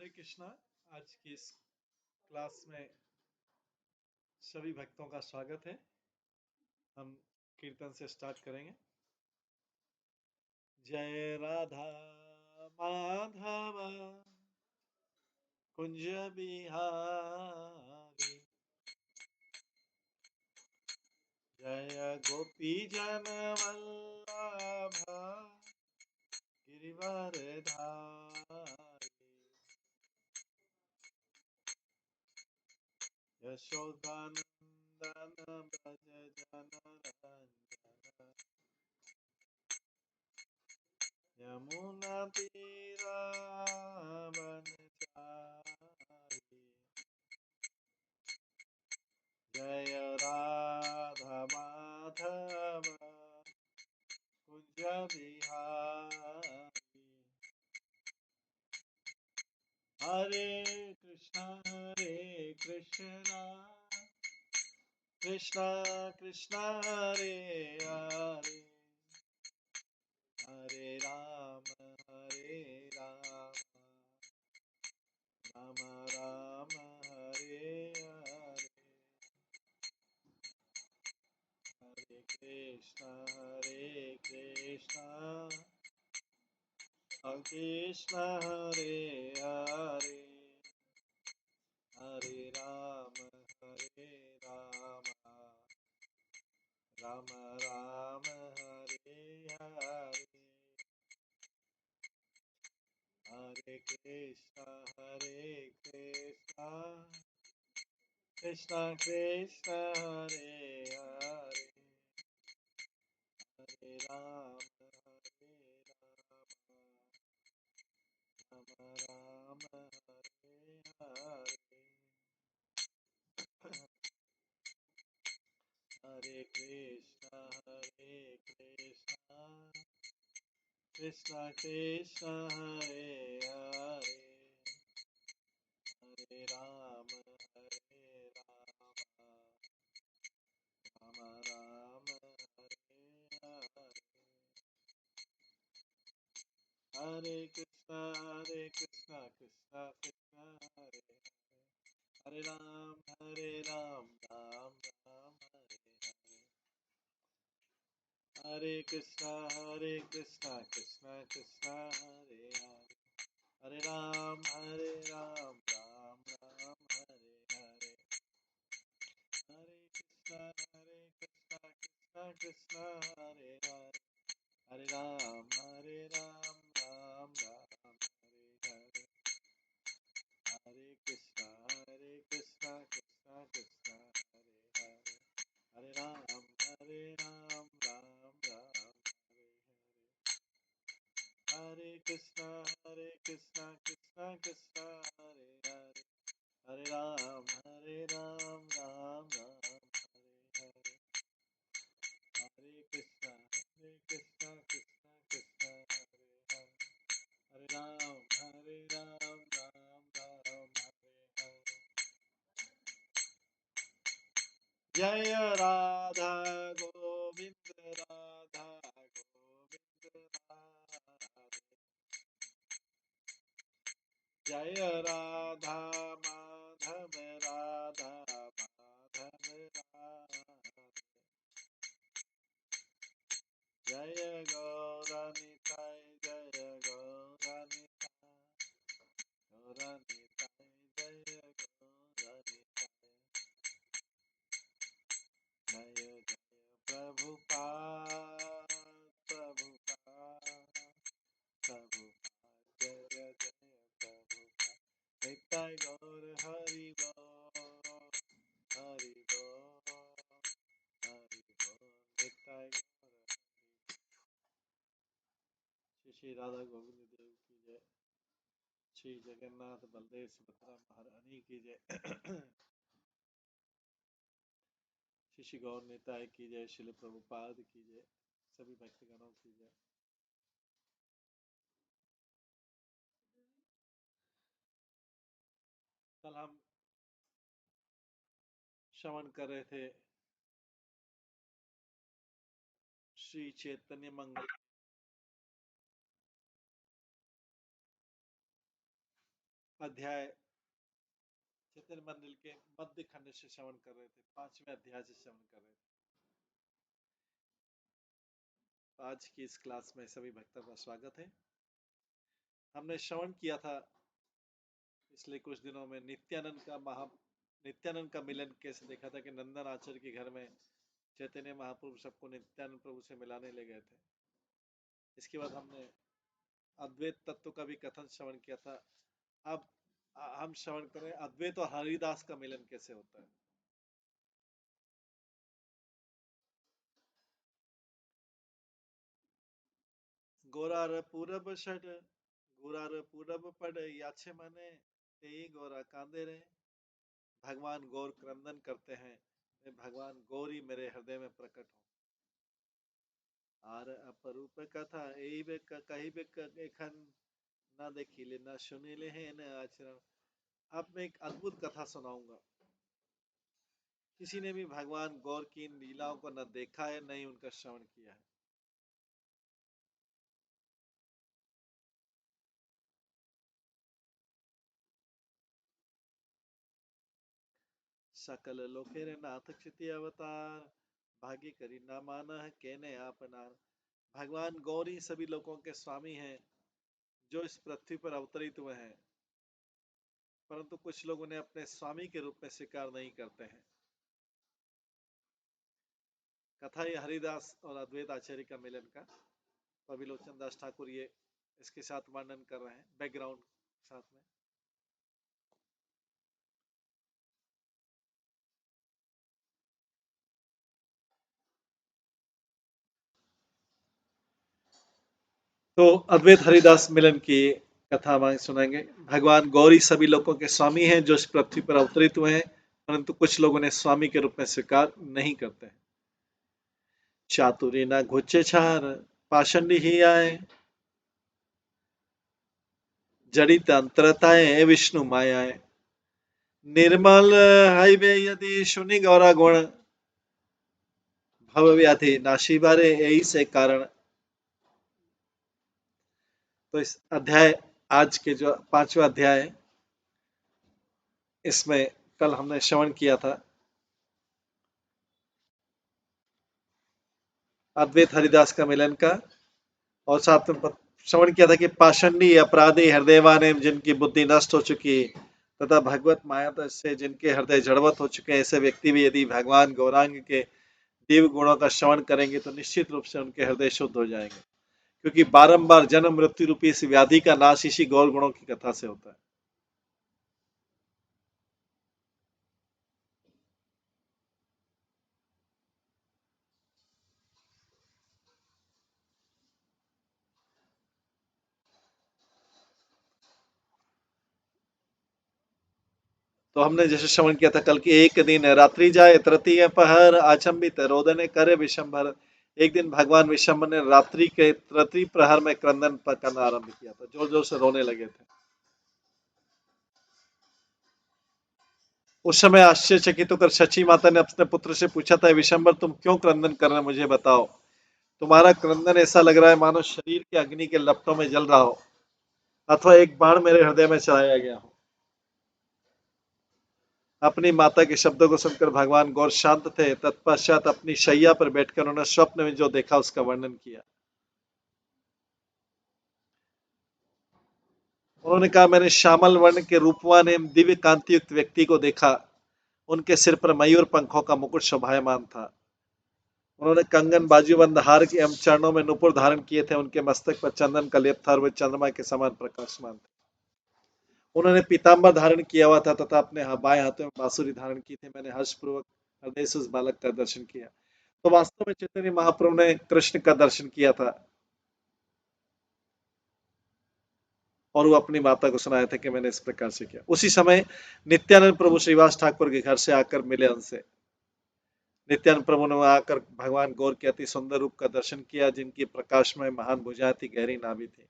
हरे कृष्णा। आज की इस क्लास में सभी भक्तों का स्वागत है। हम कीर्तन से स्टार्ट करेंगे। जय राधा माधव कुंज बिहारी, जय गोपी जन वल्लभ गिरिवरधारी, यशोदानंदन ब्रज जनरंजन, यमुना तीरा वनचारी, जय राधा माधव कुंज बिहारी। हरे कृष्णा कृष्णा कृष्णा हरे हरे, हरे राम राम राम हरे हरे, हरे कृष्णा कृष्णा हरे हरे, हरे राम राम राम हरे हरे, हरे कृष्णा कृष्णा कृष्णा हरे हरे, हरे राम राम हरे हरे, हरे कृष्णा कृष्णा कृष्णा हरे हरे, हरे राम राम राम हरे हरे, हरे कृष्णा कृष्णा कृष्णा हरे हरे, हरे राम राम हरे हरे, हरे कृष्णा कृष्णा कृष्णा हरे हरे, हरे राम राम राम हरे हरे, हरे कृष्णा कृष्णा कृष्णा हरे हरे, हरे राम राम हरे हरे, हरे कृष्णा कृष्णा कृष्णा हरे हरे, हरे राम राम हरे हरे, हरे कृष्णा कृष्णा कृष्णा हरे हरे, हरे राम राम हरे हरे, हरे कृष्णा कृष्णा कृष्णा हरे हरे, हरे राम राम हरे हरे, जय राधा गोविंद राधा जय राधा माधव जय गौरनिताय जय गौरनिताय जय गौरनिताय, जय जय प्रभुपाद जय जय प्रभुपाद, निताय गौर हरि बोल हरि बोल हरि बोल, निताय गौर हरि। श्री श्री राधा गोविंद देव की जय, श्री जगन्नाथ बलदेव सुभद्रा महारानी की जय, श्री श्री गौर निताय की जय, श्रील प्रभुपाद की जय, सभी भक्तगणों की जय। कल हम श्रवण कर रहे थे श्री चैतन्य मंगल अध्याय चैतन्य मंदिर के मध्य खंड से श्रवण कर रहे थे, 5वें अध्याय से श्रवण कर रहे थे। आज की इस क्लास में सभी भक्तों का स्वागत है। हमने श्रवण किया था पिछले कुछ दिनों में नित्यानंद का मिलन कैसे देखा था कि नंदन आचार्य के घर में चैतन्य महाप्रभु सबको नित्यानंद प्रभु से मिलाने ले गए थे। इसके बाद हमने अद्वैत तत्व का भी कथन श्रवण किया था। अब हम श्रवण करें अद्वैत और हरिदास का मिलन कैसे होता है। गोरार पूरब षट गोरार पूरब पड़ याचे मने ते गोरा कांदे रे। भगवान गौर क्रंदन करते हैं, भगवान गौर ही मेरे हृदय में प्रकट हो। आर अपरूप कथा कही एखन ना देखिले ना सुनिले हैं न आचरण। अब मैं एक अद्भुत कथा सुनाऊंगा। किसी ने भी भगवान गौर की इन लीलाओं को न देखा है न ही उनका श्रवण किया है। सकल लोकेरे नाथ क्षिति अवतार भाग्य करी ना माना है कहने आपनार। भगवान गौरी सभी लोगों के स्वामी हैं जो इस पृथ्वी पर अवतरित हुए हैं, परंतु कुछ लोग उन्हें अपने स्वामी के रूप में स्वीकार नहीं करते हैं। कथा ये हरिदास और अद्वैत आचार्य का मिलन का कविलोचन दास ठाकुर ये इसके साथ वर्णन कर रहे हैं बैकग्राउंड साथ में। तो अद्वैत हरिदास मिलन की कथा हमारे सुनाएंगे। भगवान गौरी सभी लोगों के स्वामी हैं जो इस पृथ्वी पर अवतरित हुए हैं, परंतु कुछ लोग उन्हें स्वामी के रूप में स्वीकार नहीं करते हैं। चातुरी ना घुच्चे छार पाषंडी ही आए जड़ित अंतरताएं विष्णु मायाएं। निर्मल हाईवे यदि सुनि गौरा गुण भव व्याधि नाशी बारे यही से कारण। तो इस अध्याय आज के जो 5वां अध्याय है इसमें कल हमने श्रवण किया था अद्वैत हरिदास का मिलन का, और साथ में श्रवण किया था कि पाषंडी अपराधी हृदयवान जिनकी बुद्धि नष्ट हो चुकी तथा भगवत माया से जिनके हृदय जड़वत हो चुके हैं, ऐसे व्यक्ति भी यदि भगवान गौरांग के दिव्य गुणों का श्रवण करेंगे तो निश्चित रूप से उनके हृदय शुद्ध हो जाएंगे, क्योंकि बारंबार जन्म मृत्यु रूपी इस व्याधि का नाश इसी गौर गुणों की कथा से होता है। तो हमने जैसे श्रवण किया था कल की, एक दिन रात्रि जाए तृतीय पहर आचंबित रोदने करे विशंभर। एक दिन भगवान विशंभर ने रात्रि के तृतीय प्रहर में क्रंदन करना आरंभ किया था, जोर जोर से रोने लगे थे। उस समय आश्चर्यचकित होकर शची माता ने अपने पुत्र से पूछा था, विशंभर तुम क्यों क्रंदन कर रहे, मुझे बताओ। तुम्हारा क्रंदन ऐसा लग रहा है मानो शरीर के अग्नि के लपटों में जल रहा हो अथवा एक बाण मेरे हृदय में चलाया गया हो। अपनी माता के शब्दों को सुनकर भगवान गौर शांत थे। तत्पश्चात अपनी शैया पर बैठकर उन्होंने स्वप्न में जो देखा उसका वर्णन किया। उन्होंने कहा, मैंने श्यामल वर्ण के रूपवान एवं दिव्य कांति युक्त व्यक्ति को देखा। उनके सिर पर मयूर पंखों का मुकुट शोभायमान था। उन्होंने कंगन बाजूबंद हार के एवं चरणों में नुपुर धारण किए थे। उनके मस्तक पर चंदन का लेप था और वे चंद्रमा के समान प्रकाशमान थे। उन्होंने पीताम्बर धारण किया हुआ था तथा अपने बाएं हाथों में बांसुरी धारण की थी। मैंने हर्षपूर्वक हृदय से उस बालक का दर्शन किया। तो वास्तव में चैतन्य महाप्रभु ने कृष्ण का दर्शन किया था और वो अपनी माता को सुनाया था कि मैंने इस प्रकार से किया। उसी समय नित्यानंद प्रभु श्रीवास ठाकुर के घर से आकर मिले उनसे। नित्यानंद प्रभु ने आकर भगवान गौर के अति सुंदर रूप का दर्शन किया, जिनकी प्रकाश में महान भुजाएं थी, गहरी नाभि थी।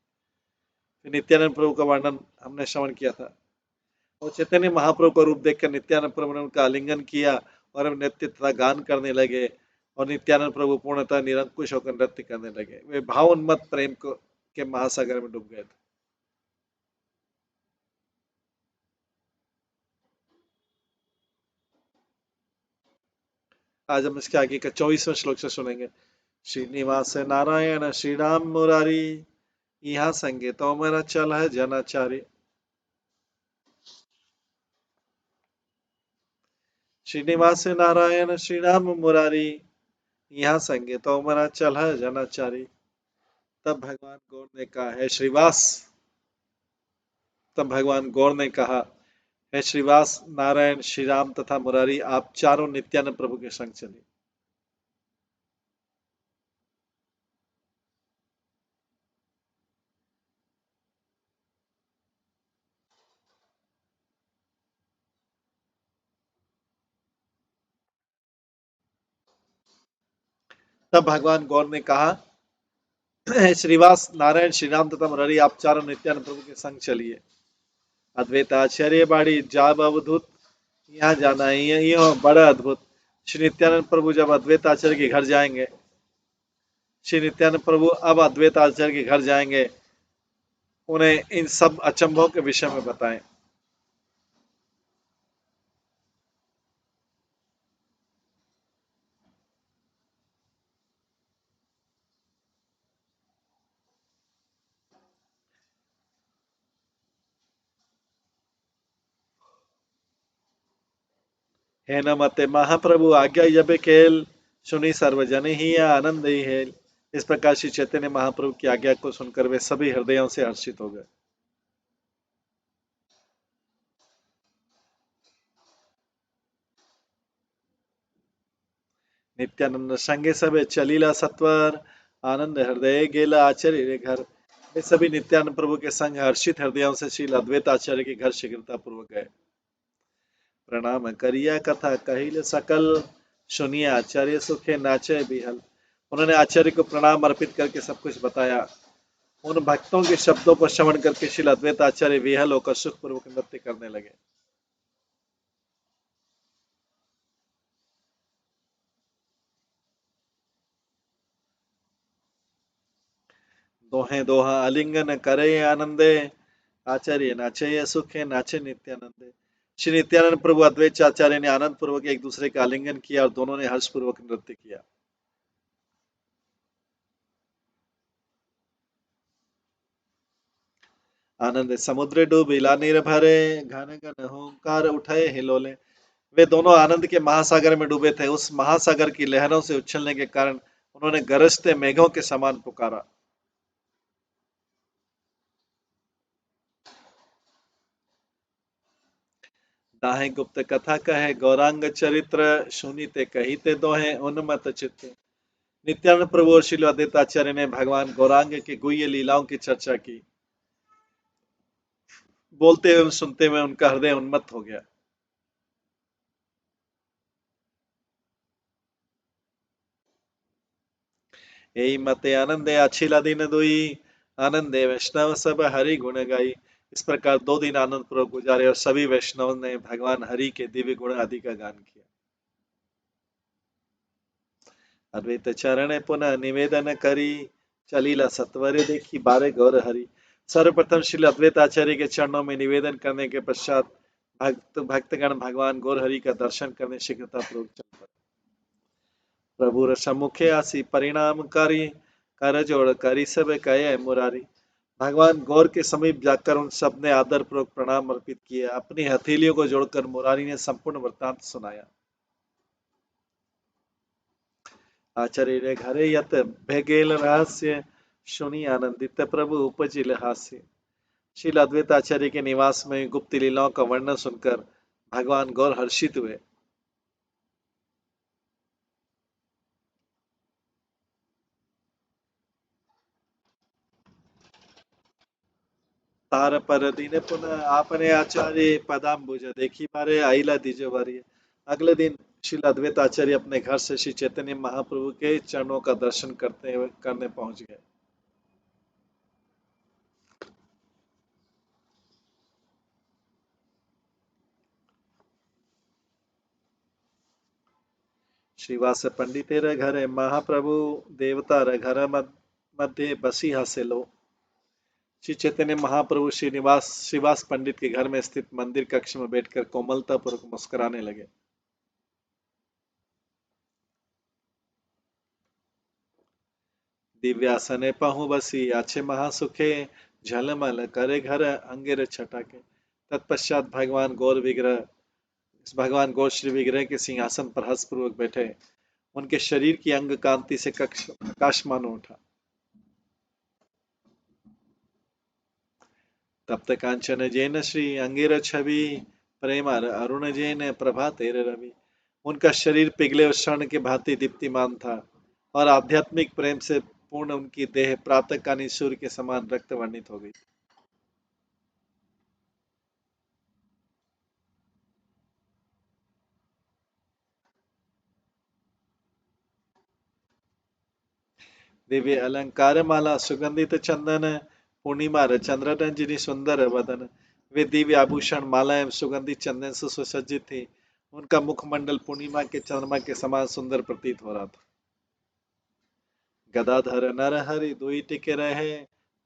फिर नित्यानंद प्रभु का वर्णन हमने श्रवण किया था और चैतन्य महाप्रभु का रूप देखकर नित्यानंद प्रभु ने उनका आलिंगन किया और नृत्य तथा गान करने लगे और नित्यानंद प्रभु पूर्णतः निरंकुश होकर नृत्य करने लगे। वे भावोन्मत्त प्रेम को के महासागर में डूब गए थे। आज हम इसके आगे का 24वें श्लोक से सुनेंगे। श्रीनिवास नारायण श्री राम मुरारी, यहाँ संगे तो मेरा चल है जनाचारी। श्रीनिवास नारायण श्री राम मुरारी, यहाँ संगे तो मेरा चल है जनाचारी। तब भगवान गौर ने कहा, है श्रीवास। तब भगवान गौर ने कहा, है श्रीवास, नारायण श्री राम तथा मुरारी, आप चारों नित्यानंद प्रभु के संग चलिए। तब भगवान गौर ने कहा, है श्रीवास, नारायण श्री राम तथा मुरारी, आप चारों नित्यानंद प्रभु के संग चलिए। अद्वैत आचार्य बाड़ी जाब अवधूत, यहाँ जाना है, ये बड़ा अद्भुत। श्री नित्यानंद प्रभु जब अद्वैत आचार्य के घर जाएंगे, श्री नित्यानंद प्रभु अब अद्वैत आचार्य के घर जाएंगे, उन्हें इन सब अचंभों के विषय में बताएं। हे नमते महाप्रभु आज्ञा यब केल, सुनी सर्वजन ही आनंद ही हेल। इस प्रकार श्री चैतन्य महाप्रभु की आज्ञा को सुनकर वे सभी हृदयों से हर्षित हो गए। नित्यानंद संगे सबे चलीला सत्वर, आनंद हृदय गेला आचार्य रे घर। वे सभी नित्यानंद प्रभु के संग हर्षित हृदयों से श्री अद्वैत आचार्य के घर शीघ्रता पूर्वक गए। प्रणाम करिया कथा कहिल सकल, सुनिए आचार्य सुखे नाचे बिहल। उन्होंने आचार्य को प्रणाम अर्पित करके सब कुछ बताया। उन भक्तों के शब्दों को श्रवण करके श्री अद्वैत आचार्य विहल होकर सुखपूर्वक नृत्य करने लगे। दोहे दोहा आलिंगन करे आनंदे, आचार्य नाचे सुखे नाचे नित्यानंदे। श्री नित्यानंद प्रभु अद्वैत आचार्य ने आनंद पूर्वक एक दूसरे का आलिंगन किया और दोनों ने हर्ष पूर्वक नृत्य किया। आनंद समुद्र डूबिला नीर भरे, घन घन होंकार उठाए हिलोले। वे दोनों आनंद के महासागर में डूबे थे। उस महासागर की लहरों से उछलने के कारण उन्होंने गरजते मेघों के समान पुकारा। दाहे गुप्त कथा कहे गौरांग चरित्र, सुनीते कहीते दोहे उन्मत्त चित्त। नित्यानंद प्रभु और श्रील अद्वैताचार्य ने भगवान गौरांग की गुह्य लीलाओं की चर्चा की। बोलते हुए सुनते हुए उनका हृदय उन्मत्त हो गया। यही मते आनंदे अछिला दिन दुई, आनंदे वैष्णव सब हरि गुण गाई। इस प्रकार 2 दिन आनंद पूर्वक गुजारे और सभी वैष्णव ने भगवान हरि के दिव्य गुण आदि का गान किया। अद्वैत चरण पुनः निवेदन करी, चलीला सत्वर देखी बारे गौर हरि। सर्वप्रथम श्री अद्वैत आचार्य के चरणों में निवेदन करने के पश्चात भक्तगण भगवान गौर हरि का दर्शन करने शीघ्रता पूर्वक चल पड़े। प्रभु सम्मुखे आसी परिणामकारी, कर जोड़ करी सब कहे मुरारी। भगवान गौर के समीप जाकर उन सब ने आदर पूर्वक प्रणाम अर्पित किए। अपनी हथेलियों को जोड़कर मुरारी ने संपूर्ण वृत्तांत सुनाया। आचार्य रे घरे यत भेगेल रहस्य, सुनी आनंदित प्रभु उपजिल हास्य। श्री अद्वैत आचार्य के निवास में गुप्त लीलाओं का वर्णन सुनकर भगवान गौर हर्षित हुए। तार पर दिन पुनः आपने आचार्य पदाम्बुज देखी मारे आइला दीजो बारी। अगले दिन श्री अद्वैत आचार्य अपने घर से श्री चैतन्य महाप्रभु के चरणों का दर्शन करते हुए करने पहुंच गए। श्रीवास पंडितेर घर महाप्रभु, देवता घर मध्य बसी हासे लो। श्री चैतन्य महाप्रभु श्रीनिवास श्रीवास पंडित के घर में स्थित मंदिर कक्ष में बैठकर कोमलता पूर्वक मुस्कुराने लगे। दिव्यासने पहु बसी अच्छे महासुखे झलमल करे घर अंगिर छटाके। तत्पश्चात भगवान गौर श्री विग्रह के सिंहासन पर हर्षपूर्वक बैठे। उनके शरीर की अंग कांति से कक्ष आकाशमान उठा। तप्त कांचन जैन श्री अंगिर छवि प्रेमर अरुण जैन प्रभा तेरे रवि। उनका शरीर पिघले और स्वर्ण के भांति दीप्तिमान था और आध्यात्मिक प्रेम से पूर्ण उनकी देह प्रातःकालीन सूर्य के समान रक्त वर्णित हो गई। दिव्य अलंकार माला सुगंधित चंदन पूर्णिमा चंद्र रंजनी सुंदर वदन। वे दिव्य आभूषण माला एवं सुगंधित चंदन से सुसज्जित थी। उनका मुखमंडल पूर्णिमा के चंद्रमा के समान सुंदर प्रतीत हो रहा था। गदाधर नर हरि दुई टिके रहे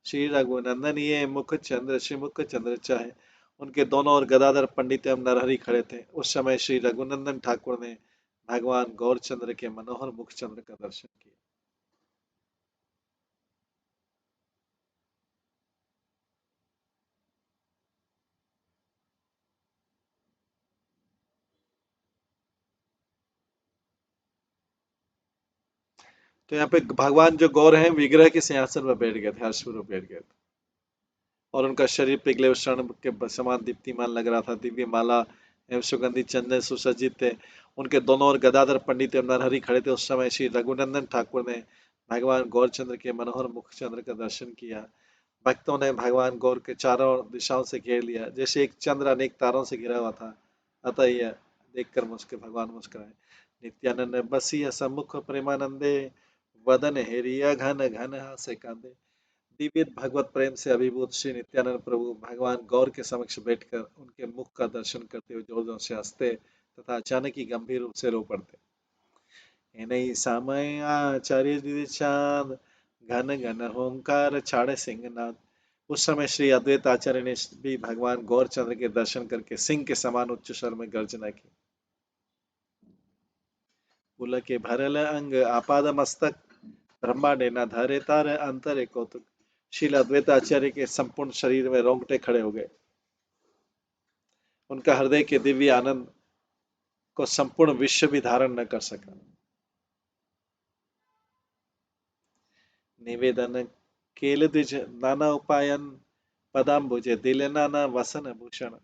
श्री रघुनंदन ये मुख चंद्र श्री मुख चंद्र चाहे। उनके दोनों ओर गदाधर पंडित एवं नरहरि खड़े थे। उस समय श्री रघुनंदन ठाकुर ने भगवान गौरचंद्र के मनोहर मुख चंद्र का दर्शन किया। तो यहाँ पे भगवान जो गौर हैं विग्रह के सिंहासन पर बैठ गए थे, हर्षपूर्वक बैठ गए थे और उनका शरीर पिघले हुए स्वर्ण के समान दीप्तिमान लग रहा था। दिव्य माला एवं सुगंधित चंदन सुसज्जित थे। उनके दोनों ओर गदाधर पंडित एवं नरहरि खड़े थे। उस समय श्री रघुनंदन ठाकुर ने भगवान गौरचंद्र के मनोहर मुख चंद्र का दर्शन किया। भक्तों ने भगवान गौर के चारों दिशाओं से घेर लिया जैसे एक चंद्र अनेक तारों से घिरा हुआ था। अतः यह देखकर भगवान मुस्कुराए। नित्यानंद बसिया सम्मुख प्रेमानंदे वदन हेरिया घन घन हासे कांदे। दिव्य भगवत प्रेम से अभिभूत श्री नित्यानंद प्रभु भगवान गौर के समक्ष बैठकर उनके मुख का दर्शन करते हुए जोर जोर से हंसते तथा अचानक ही गंभीर रूप से रो पड़ते। इन्हीं समय आचार्य दीदी चांद घन घन होंकार छाड़े सिंहनाद। उस समय श्री अद्वैत आचार्य ने भी भगवान गौरचंद्र के दर्शन करके सिंह के समान उच्च स्वर में गर्जना की। पुलके भरल अंग आपाद मस्तक ब्रह्मांडे न धरे तार अंतरे कौतुक। श्रील अद्वैत आचार्य के संपूर्ण शरीर में रोंगटे खड़े हो गए। उनका हृदय के दिव्य आनंद को संपूर्ण विश्व भी धारण न कर सका। निवेदन केल द्विज नाना उपायन पदाम्बुजे दिल नाना वसन भूषण।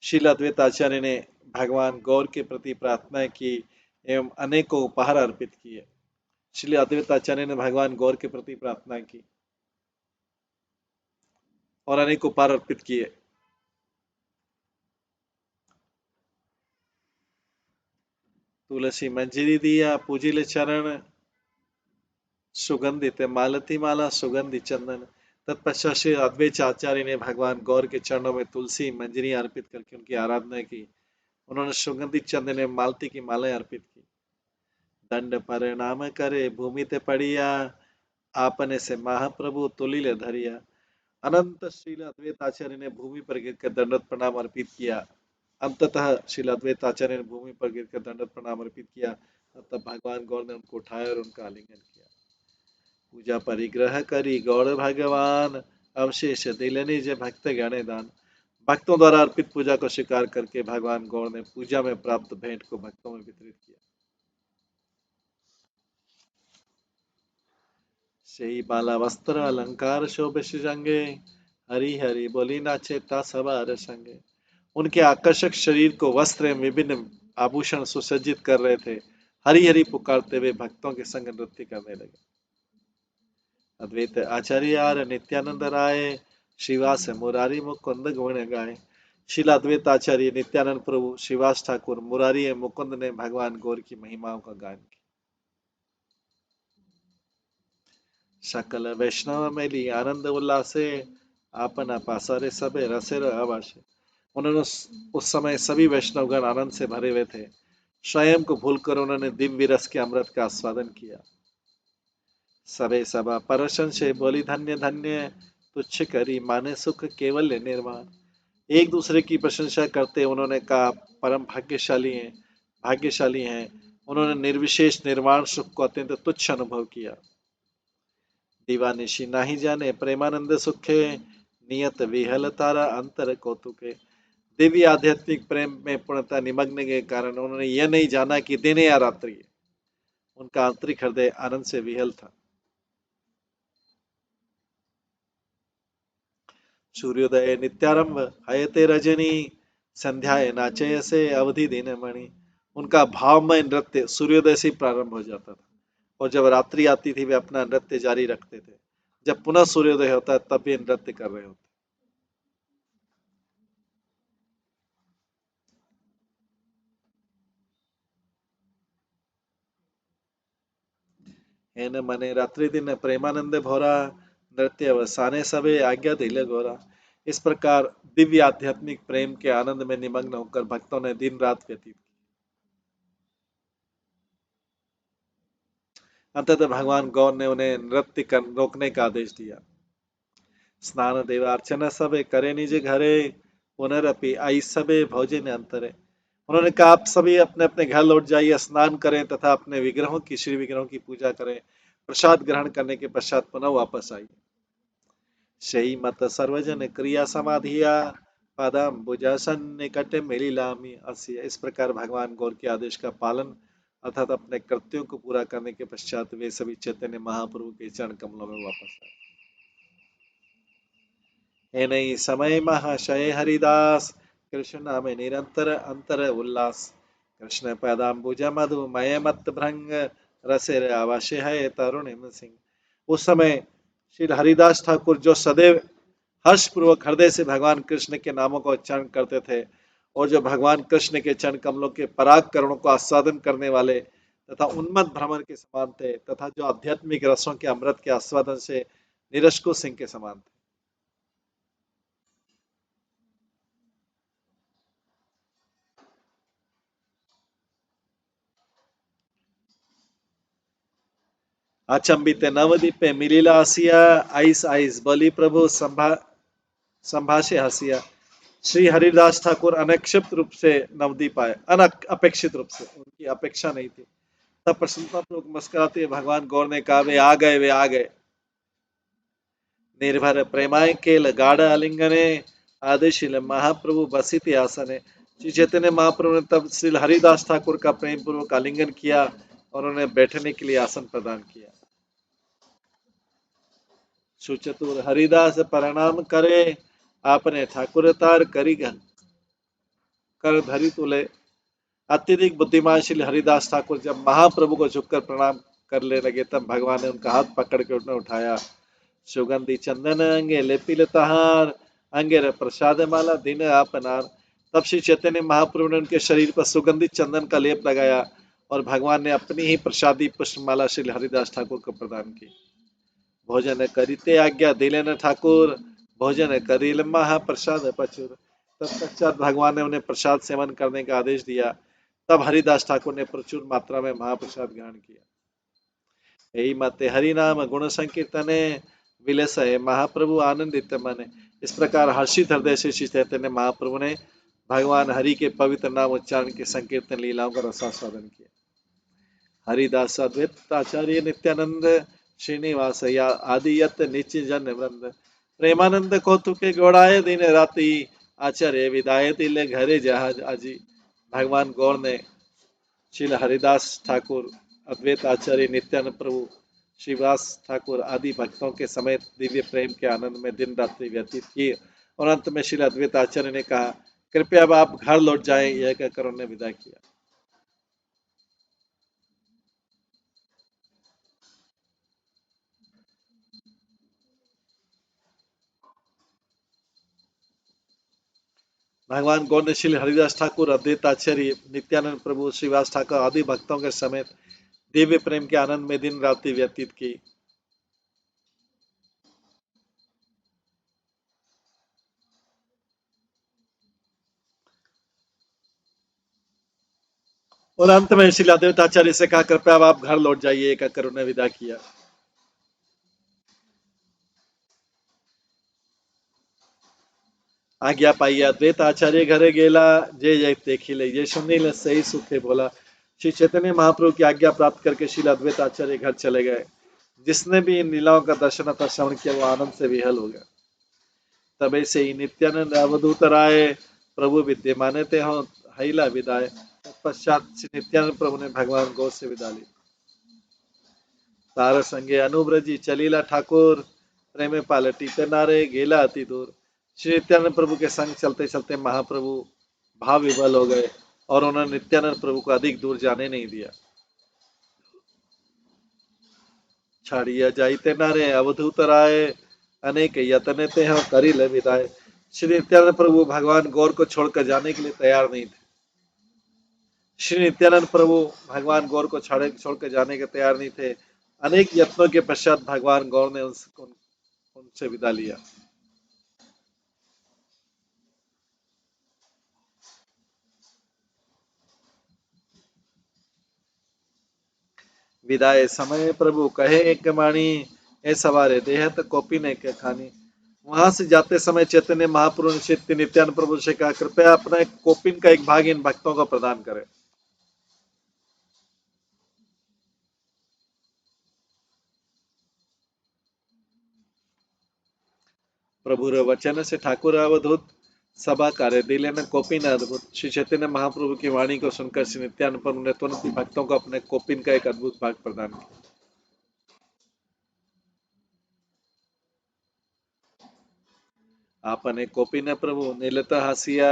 श्रील अद्वैत आचार्य ने भगवान गौर के प्रति प्रार्थना की एवं अनेकों उपहार अर्पित किए। श्री अद्वैत आचार्य ने भगवान गौर के प्रति प्रार्थना की और अनेक उपहार अर्पित किए। तुलसी मंजरी दिया पूजिल चरण सुगंधित मालती माला सुगंधि चंदन। तत्पश्चात श्री अद्वैत आचार्य ने भगवान गौर के चरणों में तुलसी मंजरी अर्पित करके उनकी आराधना की। उन्होंने सुगंधित चंदन एवं मालती की मालाएं अर्पित की। दंड परिणाम करे भूमि ते पड़िया आपने से महाप्रभु तुलिल धरिया। अनंत श्रील अद्वैत आचार्य ने भूमि पर गिरकर दंडवत प्रणाम अर्पित किया। अंततः श्रील अद्वैत आचार्य ने भूमि पर गिरकर दंडवत प्रणाम अर्पित किया। तब भगवान गौर ने उनको उठाया और उनका आलिंगन किया। पूजा परिग्रह करी गौर भगवान अवशेष दिल निज भक्त गणे दान। भक्तों द्वारा अर्पित पूजा को स्वीकार करके भगवान गौर ने पूजा में प्राप्त भेंट को भक्तों में वितरित किया। सही बाला वस्त्र अलंकार शोभ श्रीरंगे हरि हरि बोली नाचे ता सवार संगे। उनके आकर्षक शरीर को वस्त्र एवं विभिन्न आभूषण सुसज्जित कर रहे थे। हरि हरि पुकारते हुए भक्तों के संग नृत्य करने लगे। अद्वैत आचार्य नित्यानंद राय श्रीवास मुरारी मुकुंद गुण गाए। श्रील अद्वैत आचार्य नित्यानंद प्रभु श्रीवास ठाकुर मुरारी एवं मुकुंद ने भगवान गौर की महिमाओं का गान किया। सकल वैष्णव मेली आनंद उल्लासे आपन पासारे सबे रसेर आवासे। उन्होंने उस समय सभी वैष्णवगण आनंद से भरे हुए थे। स्वयं को भूलकर उन्होंने दिव्य रस के अमृत का आस्वादन किया। सबे सभा परशन से बोली धन्य धन्य तुच्छ करी माने सुख केवल निर्वाण। एक दूसरे की प्रशंसा करते उन्होंने कहा परम भाग्यशाली हैं उन्होंने निर्विशेष निर्वाण सुख को अत्यंत तुच्छ अनुभव किया। दीवानिशी नाही जाने प्रेमानंद सुखे, नियत विहल तारा अंतर कौतुके। दिव्य आध्यात्मिक प्रेम में पूर्णतः निमग्न के कारण उन्होंने यह नहीं जाना कि दिन है या रात्रि है। उनका आंतरिक हृदय आनंद से विहल था। सूर्योदय नित्यारंभ हयते रजनी, संध्याए नाचे से अवधि दिन मणि। उनका भावमय नृत्य सूर्योदय से प्रारंभ हो जाता था और जब रात्रि आती थी वे अपना नृत्य जारी रखते थे। जब पुनः सूर्योदय होता है तब भी नृत्य कर रहे होते। एन मने रात्रि दिन प्रेमानंद भोरा, नृत्य अवसाने सबे आज्ञा दिल गोरा। इस प्रकार दिव्य आध्यात्मिक प्रेम के आनंद में निमग्न होकर भक्तों ने दिन रात व्यतीत की। अंततः भगवान गौर ने उन्हें नृत्य कर रोकने का आदेश दिया। स्नान देवार्चना सबे करे निज घरे, पुनरपि आई सबे भोजन अंतरे। उन्होंने कहा आप सभी अपने अपने घर लौट जाइए, स्नान करें तथा अपने विग्रहों की श्री विग्रहों की पूजा करें। प्रसाद ग्रहण करने के पश्चात पुनः वापस आइए। सही मत सर्वजन क्रिया समाधिया, पादाम्बुजासन निकट मिलिलामी अस्य। इस प्रकार भगवान गौर के आदेश का पालन अर्थात अपने कृत्यों को पूरा करने के पश्चात वे सभी चैतन्य महाप्रभु के चरण कमलों में वापस आए। एनई समय महाशय हरिदास, कृष्ण नाम निरंतर अंतर उल्लास। कृष्ण पदाम्बुज मधु मय मत भृंग, रसे आवासे है तरुणिम सिंह। उस समय श्री हरिदास ठाकुर जो सदैव हर्षपूर्वक हृदय से भगवान कृष्ण के नामों का उच्चारण करते थे और जो भगवान कृष्ण के चरण कमलों के पराग करणों को आस्वादन करने वाले तथा उन्मत्त भ्रमर के समान थे तथा जो आध्यात्मिक रसों के अमृत के आस्वादन से निरश्को सिंह के समान थे। अचंबित नवदीपे मिलिला हसिया, आइस आइस बलि प्रभु संभाषे हसिया। श्री हरिदास ठाकुर अनक्षिप्त रूप से नवदीप आए, अनअपेक्षित रूप से, उनकी अपेक्षा नहीं थी। तब प्रसन्नतापूर्वक मुस्कुराते भगवान गौर ने कहा वे आ गए, वे आ गए। निर्भर प्रेमाय केल गाढ़ आलिंगने, आदिशील महाप्रभु बसित आसने। श्री चैतन्य महाप्रभु ने तब श्री हरिदास ठाकुर का प्रेम पूर्वक आलिंगन किया और उन्हें बैठने के लिए आसन प्रदान किया। सुचतुर हरिदास प्रणाम करे, आपने ठाकुर तार करी कर धरी तुले। अत्यधिक बुद्धिमान श्री हरिदास ठाकुर जब महाप्रभु को झुककर प्रणाम करने लगे तब भगवान ने उनका हाथ पकड़ के उन्हें उठाया। सुगंधि चंदन अंगे लेपिल तहार, अंगे प्रसाद माला दिन आपनार। तब श्री चैतन्य महाप्रभु ने उनके शरीर पर सुगंधित चंदन का लेप लगाया और भगवान ने अपनी ही प्रसादी पुष्पमाला श्री हरिदास ठाकुर को प्रदान की। भोजन करिते आज्ञा दिलेन ठाकुर, भोजन करिल महाप्रसाद पचुर। तत्पश्चात भगवान ने उन्हें प्रसाद सेवन करने का आदेश दिया। तब हरिदास ठाकुर ने प्रचुर मात्रा में महाप्रसाद ग्रहण किया। यही मते हरि नाम गुण संकीर्तने, विलसय महाप्रभु आनंदित मने। इस प्रकार हर्षित हृदय से श्री चैतन्य महाप्रभु ने भगवान हरि के पवित्र नाम उच्चारण के संकीर्तन लीलाओं का रसास्वादन किया। हरिदास अद्वैत आचार्य नित्यानंद, श्रीनिवास आदि यत नित्य जन वृंद। प्रेमानंद कौतुके गौड़ाए दिन राति, आचार्य विदाय दिल घरे जहाज आजी। भगवान गौर ने श्री हरिदास ठाकुर, अद्वैत आचार्य नित्यानंद प्रभु, श्रीवास ठाकुर आदि भक्तों के समेत दिव्य प्रेम के आनंद में दिन रात्रि व्यतीत किए और अंत में श्री अद्वैत आचार्य ने कहा कृपया अब आप घर लौट जाएं। यह कहकर उन्हें विदा किया। भगवान गौर ने श्री हरिदास ठाकुर, अद्वैत आचार्य नित्यानंद प्रभु, श्रीवास ठाकुर आदि भक्तों के समेत दिव्य प्रेम के आनंद में दिन रात्रि व्यतीत की और अंत में श्री अद्वैत आचार्य से कहा कृपया अब आप घर लौट जाइए, कहकर उन्हें विदा किया। आज्ञा पाई अद्वैत आचार्य घरे गेला, जे जय देखिले ये सुनील सही सुखे बोला। श्री चैतन्य महाप्रभु की आज्ञा प्राप्त करके श्रील अद्वैत आचार्य घर चले गए। जिसने भी इन लीलाओं का दर्शन अथवा श्रवण किया वो आनंद से विहल हो गया। तबे से ही नित्यानंद अवधूत राय प्रभु विद्यमाने ते हो हईला विदाय। तत्पश्चात श्री नित्यानंद प्रभु ने भगवान गौर से विदा ली। तार संगे अनुब्रजी चलीला ठाकुर प्रेमे पालटी ते नारे गेला अति दूर। श्री नित्यानंद प्रभु के संग चलते चलते महाप्रभु भाव विवल हो गए और उन्होंने नित्यानंद प्रभु को अधिक दूर जाने नहीं दिया। छाड़िया जाइते नारे अवधूत राय अनेक यतने ते हो करी ले विदाय। श्री नित्यानंद प्रभु भगवान गौर को छोड़कर जाने के लिए तैयार नहीं थे। श्री नित्यानंद प्रभु भगवान गौर को छोड़कर जाने के तैयार नहीं थे। अनेक यत्नों के पश्चात भगवान गौर ने उनसे विदा लिया। विदाय समय प्रभु कहे एक माणी ए सवारे देहत कॉपी ने के खानी। वहां से जाते समय चैतन्य महाप्रभु ने श्री नित्यानंद प्रभु से कहा कृपया अपना एक कोपिन का एक भाग इन भक्तों को प्रदान करें। प्रभुर वचन से ठाकुर अवधूत सभा कार्य दिले न कोपिन अद्भुत। श्री चैतन्य महाप्रभु की वाणी को सुनकर श्री नित्यानंद प्रभु ने तुरंत ही भक्तों को अपने कोपिन का एक अद्भुत भाग प्रदान किया। आपने कोपिन प्रभु नीलता हसिया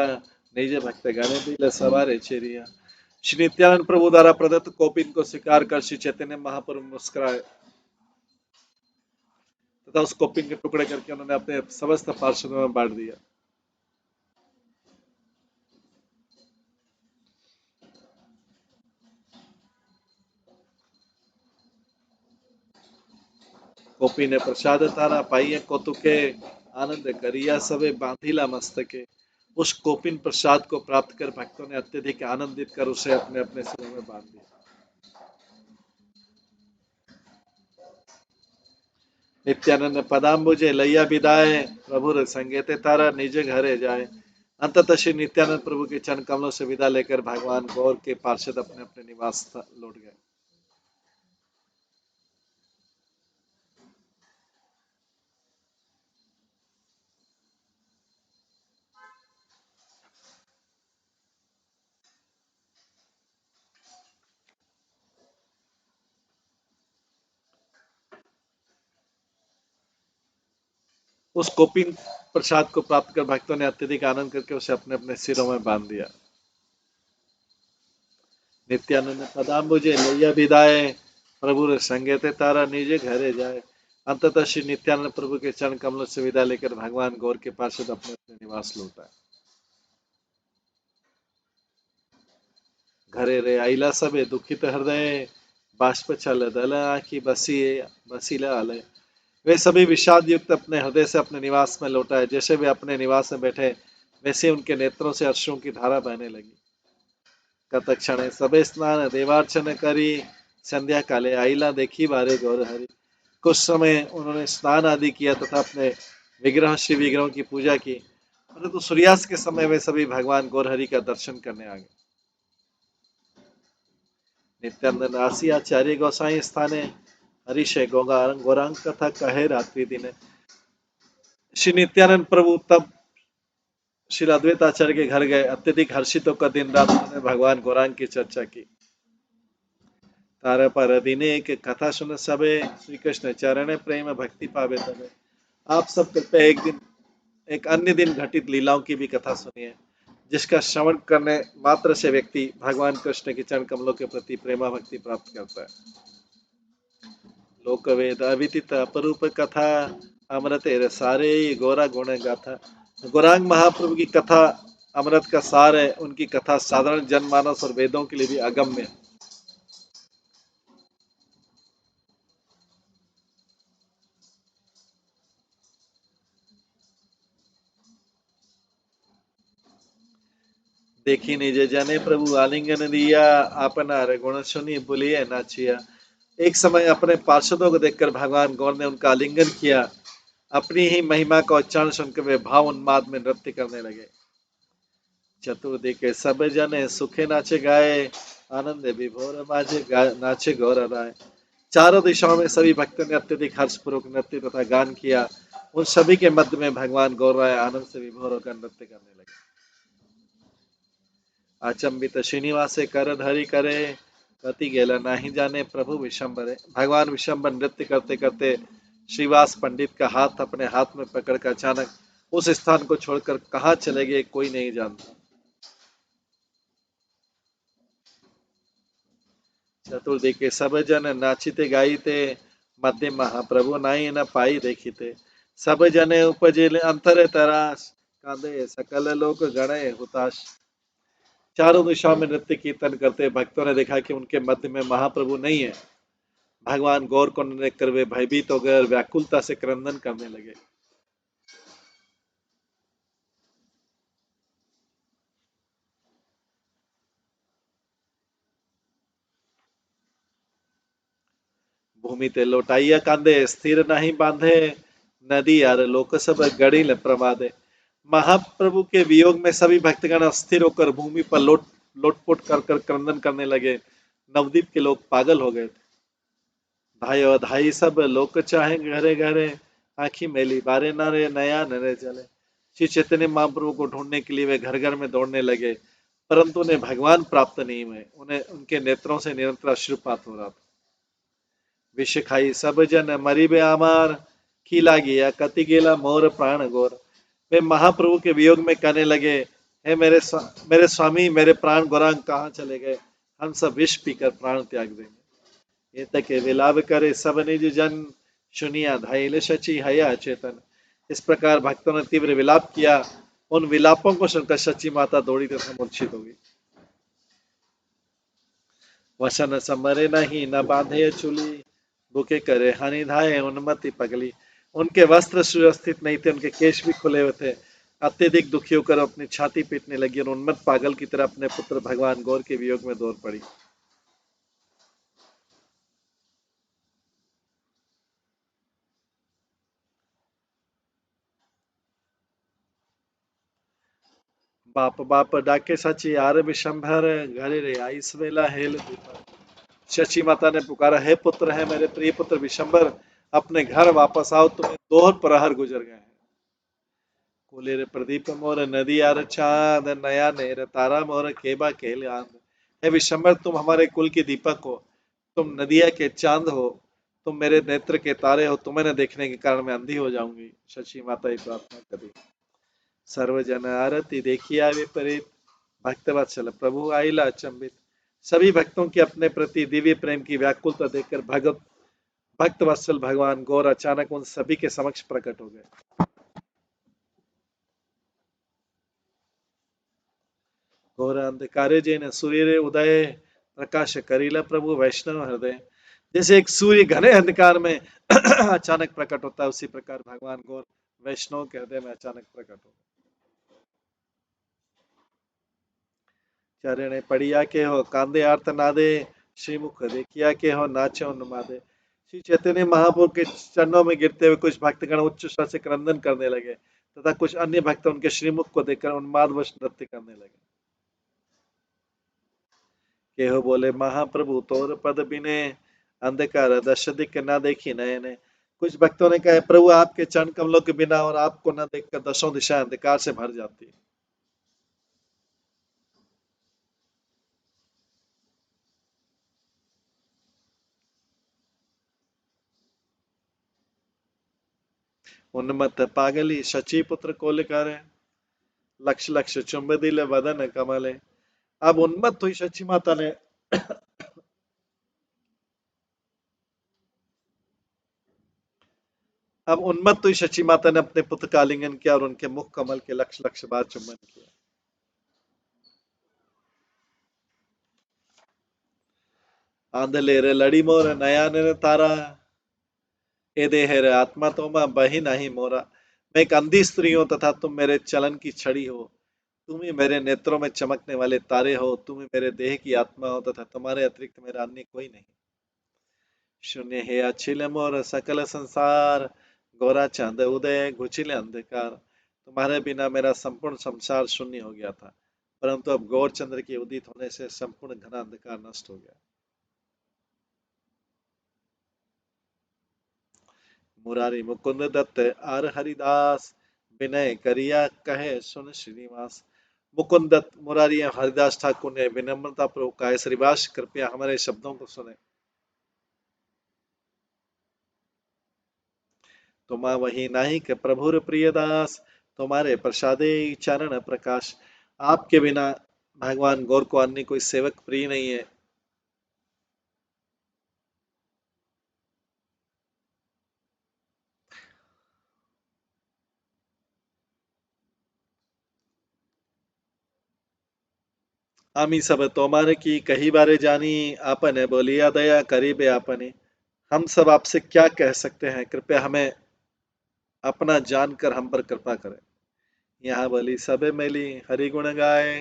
निज भक्त गणे दिल सवारे चेरिया। श्री नित्यानंद प्रभु द्वारा प्रदत्त कोपिन को स्वीकार कर श्री चैतन्य महाप्रभु मुस्कुराए तथा उस कोपिन के टुकड़े करके उन्होंने अपने समस्त पार्षदों में बांट दिया। कोपी ने प्रसाद तारा पाइए कौतुके आनंद करिया सबे बांधिला मस्तके। उस कोपिन प्रसाद को प्राप्त कर भक्तों ने अत्यधिक आनंदित कर उसे अपने अपने सिरों में बांध दिया। नित्यानंद पदाम्बुजे लैया विदाय प्रभु संगेते तारा निज घरे जाए। अंततः श्री नित्यानंद प्रभु के चरण कमलों से विदा लेकर भगवान गौर के पार्षद अपने अपने निवास लौट गए। उस कोपिन प्रसाद को प्राप्त कर भक्तों ने अत्यधिक आनंद करके उसे अपने अपने सिरों में बांध दिया। नित्यानंद पदाम्बुजे लैया विदाय प्रभु संगेते तारा निजे घरे जाए। अंततः श्री नित्यानंद प्रभु के चरण कमलों से विदा लेकर भगवान गौर के पार्षद अपने अपने निवास लौटा। घरे रे आइला सबे दुखित हृदय बाष्प छल दल आखी बसीला आलय। वे सभी विषाद युक्त अपने हृदय से अपने निवास में लौटाए। जैसे वे अपने निवास में बैठे वैसे उनके नेत्रों से अश्रुओं की धारा बहने लगी। कतक क्षण सबे स्नान देवार्चन करी संध्या काले आइला देखी बारे गौर हरि। कुछ समय उन्होंने स्नान आदि किया तथा अपने विग्रह श्री विग्रहों की पूजा की। परंतु सूर्यास्त के समय वे सभी भगवान गौर हरि का दर्शन करने आ गए। नित्यानंद आसी आचार्य गोसाई स्थाने हरिषय गौरांग कथा कहे रात्रि दिन। श्री नित्यानंद प्रभु तब श्री अद्वैत आचार्य के घर गए। अत्यधिक हर्षित होकर दिन रात उन्होंने भगवान गौरांग की चर्चा की। तारा पर दिन एक कथा सुन सबे श्री कृष्ण चरण प्रेम भक्ति पावे तबे। आप सब कृपया एक अन्य दिन घटित लीलाओं की भी कथा सुनिए जिसका श्रवण करने मात्र से व्यक्ति भगवान कृष्ण के चरण कमलों के प्रति प्रेमा भक्ति प्राप्त करता है। लोक वेद अविदित अपरूप कथा अमृत सारे गौरा गुण गाथा। गौरांग महाप्रभु की कथा अमृत का सार है। उनकी कथा साधारण जनमानस और वेदों के लिए भी अगम्य है। देखी निज जने प्रभु आलिंगन दिया अपना गुण सुनी बोलिए नाचिया। एक समय अपने पार्षदों को देखकर भगवान गौर ने उनका आलिंगन किया। अपनी ही महिमा का उच्चारण सुनकर वे भाव उन्माद में नृत्य करने लगे। चतुर्दिक सब जने सुखे नाचे गाए आनंद विभोर बाजे नाचे गौर राय। चारों दिशाओं में सभी भक्तों ने अत्यधिक हर्षपूर्वक नृत्य तथा गान किया। उन सभी के मध्य में भगवान गौर राय आनंद से विभोर होकर नृत्य करने लगे। अचंबित श्रीनिवासे कर धरी करे, गति गेला नहीं जाने प्रभु विशंबरे। भगवान विशंबर नृत्य करते करते श्रीवास पंडित का हाथ अपने हाथ में पकड़कर अचानक उस स्थान को छोड़कर कहाँ चले गए कोई नहीं जानता। चतुर्दी के सब जन नाचिते गाइते, मध्य महाप्रभु नाई न पाई देखिते। सब जने उपजिल अंतर तरास, कांदे सकल लोक गणे हुताश। चारों दिशाओं में नृत्य कीर्तन करते भक्तों ने देखा कि उनके मध्य में महाप्रभु नहीं है। भगवान गौर को देखकर वे भयभीत हो गए और व्याकुलता से क्रंदन करने लगे। भूमि ते लौटाइया कांदे स्थिर नहीं बांधे, नदी यार लोक सब गड़ी न प्रमादे। महाप्रभु के वियोग में सभी भक्तगण अस्थिर होकर भूमि पर लोटपोट कर कर क्रंदन करने लगे। नवदीप के लोग पागल हो गए थे। भाई और धाई सब लोक चाहे घरे घरे, आंखी मेली बारे नारे नया नरे चले। श्री चैतन्य महाप्रभु को ढूंढने के लिए वे घर घर में दौड़ने लगे, परंतु उन्हें भगवान प्राप्त नहीं हुए। उन्हें उनके नेत्रों से निरंतर अश्रुपात हो रहा था। विष खाई सब जन मरी बे आमार, खीला गया कति गेला मोर प्राण गोर। वे महाप्रभु के वियोग में कहने लगे, हे मेरे स्वामी, मेरे प्राण गौरांग कहाँ चले गए। हम सब विष पीकर प्राण त्याग देंगे। ये तक विलाप करे सब निज जन, सुनिया धाइल शची हया चेतन। इस प्रकार भक्तों ने तीव्र विलाप किया। उन विलापों को सुनकर सची माता दौड़ी तथा मूर्छित हो गई। वसन समरे नहीं न बांधे चूली, भूखे करे हानि धाये उन्मति पगली। उनके वस्त्र सुव्यवस्थित नहीं थे, उनके केश भी खुले हुए थे। अत्यधिक दुखी होकर अपनी छाती पीटने लगी और उन्मत्त पागल की तरह अपने पुत्र भगवान गौर के वियोग में दौड़ पड़ी। बाप बाप डाके सची आर विशंभर, घरे रे आई सवेला हेल दीपा। शची माता ने पुकारा, हे पुत्र है मेरे प्रिय पुत्र विशंबर, अपने घर वापस आओ, तुम्हें दोहर प्रहर गुजर गए हैं। कुलेर प्रदीप मोर नदी आर चांद, नया नेर तारा मोर केबा केल आंद। हे विशंबर, तुम हमारे कुल की दीपक हो, तुम नदिया के चांद हो, तुम मेरे नेत्र के तारे हो, तुम्हें न देखने के कारण मैं अंधी हो जाऊंगी। शची माता ही प्रार्थना करी। सर्वजन आरती देखिया विपरीत, भक्त वत्सल प्रभु आइला अचंबित। सभी भक्तों की अपने प्रति दिव्य प्रेम की व्याकुलता देखकर भक्त वत्सल भगवान गौर अचानक उन सभी के समक्ष प्रकट हो गए। घोर अंधकारे जैन सूर्य उदय, प्रकाश करीला प्रभु वैष्णव हृदय। जैसे एक सूर्य घने अंधकार में अचानक प्रकट होता है, उसी प्रकार भगवान गौर वैष्णव के हृदय में अचानक प्रकट हो। चरणे पड़िया के हो कांदे आर्त नादे, श्रीमुख देखिया के हो नाचे उन्मादे। श्री चैतन्य महाप्रभु के चरणों में गिरते हुए कुछ भक्तगण उच्च स्वर से क्रंदन करने लगे तथा कुछ अन्य भक्त उनके श्रीमुख को देखकर उन्मादवश नृत्य करने लगे। केहो बोले महाप्रभु तोर पद बिने, अंधकार दश दिक न देखी नयने। कुछ भक्तों ने कहा, प्रभु आपके चरण कमलों के बिना और आपको न देखकर दसों दिशा अंधकार से भर जाती है। उन्मत्त पागली शची पुत्र को लिकारे, लक्ष लक्ष चुंब दिल वदन कमले। अब उन्मत्त हुई शची माता ने अब उन्मत्त हुई शची माता ने अपने पुत्र का आलिंगन किया और उनके मुख कमल के लक्ष लक्ष बार चुंबन किया। आंधले रे लड़ी मोर नयन तारा, ए देह रे आत्मा तो मैं बही नहीं मोरा। मैं एक अंधी स्त्री हूं तथा तुम मेरे चलन की छड़ी हो। तुम ही मेरे नेत्रों में चमकने वाले तारे हो, तुम ही मेरे देह की आत्मा हो तथा तुम्हारे अतिरिक्त मेरा अन्य कोई नहीं। शून्य है अछिल मोर सकल संसार, गोरा चांद उदय घुचिल अंधकार। तुम्हारे बिना मेरा संपूर्ण संसार शून्य हो गया था। परंतु अब गौर चंद्र के उदित होने से संपूर्ण घना अंधकार नष्ट हो गया। मुरारी मुकुंद दत्त आर हरिदास, विनय करिया कहे सुन श्रीनिवास। मुकुंद दत्त मुरारी एवं हरिदास ठाकुर ने विनम्रता पूर्वक कहा, श्रीवास कृपया हमारे शब्दों को सुने। तुमा वही नाही के प्रभुर प्रियदास, तुम्हारे प्रसादे चरण प्रकाश। आपके बिना भगवान गौर को अन्य कोई सेवक प्रिय नहीं है। आमी सब तोमार की कही बारे जानी, आपने बोलिया दया करीबे आपने। हम सब आपसे क्या कह सकते हैं, कृपया हमें अपना जानकर हम पर कृपा करें। यहाँ बोली सबे मिली हरि गुण गाए,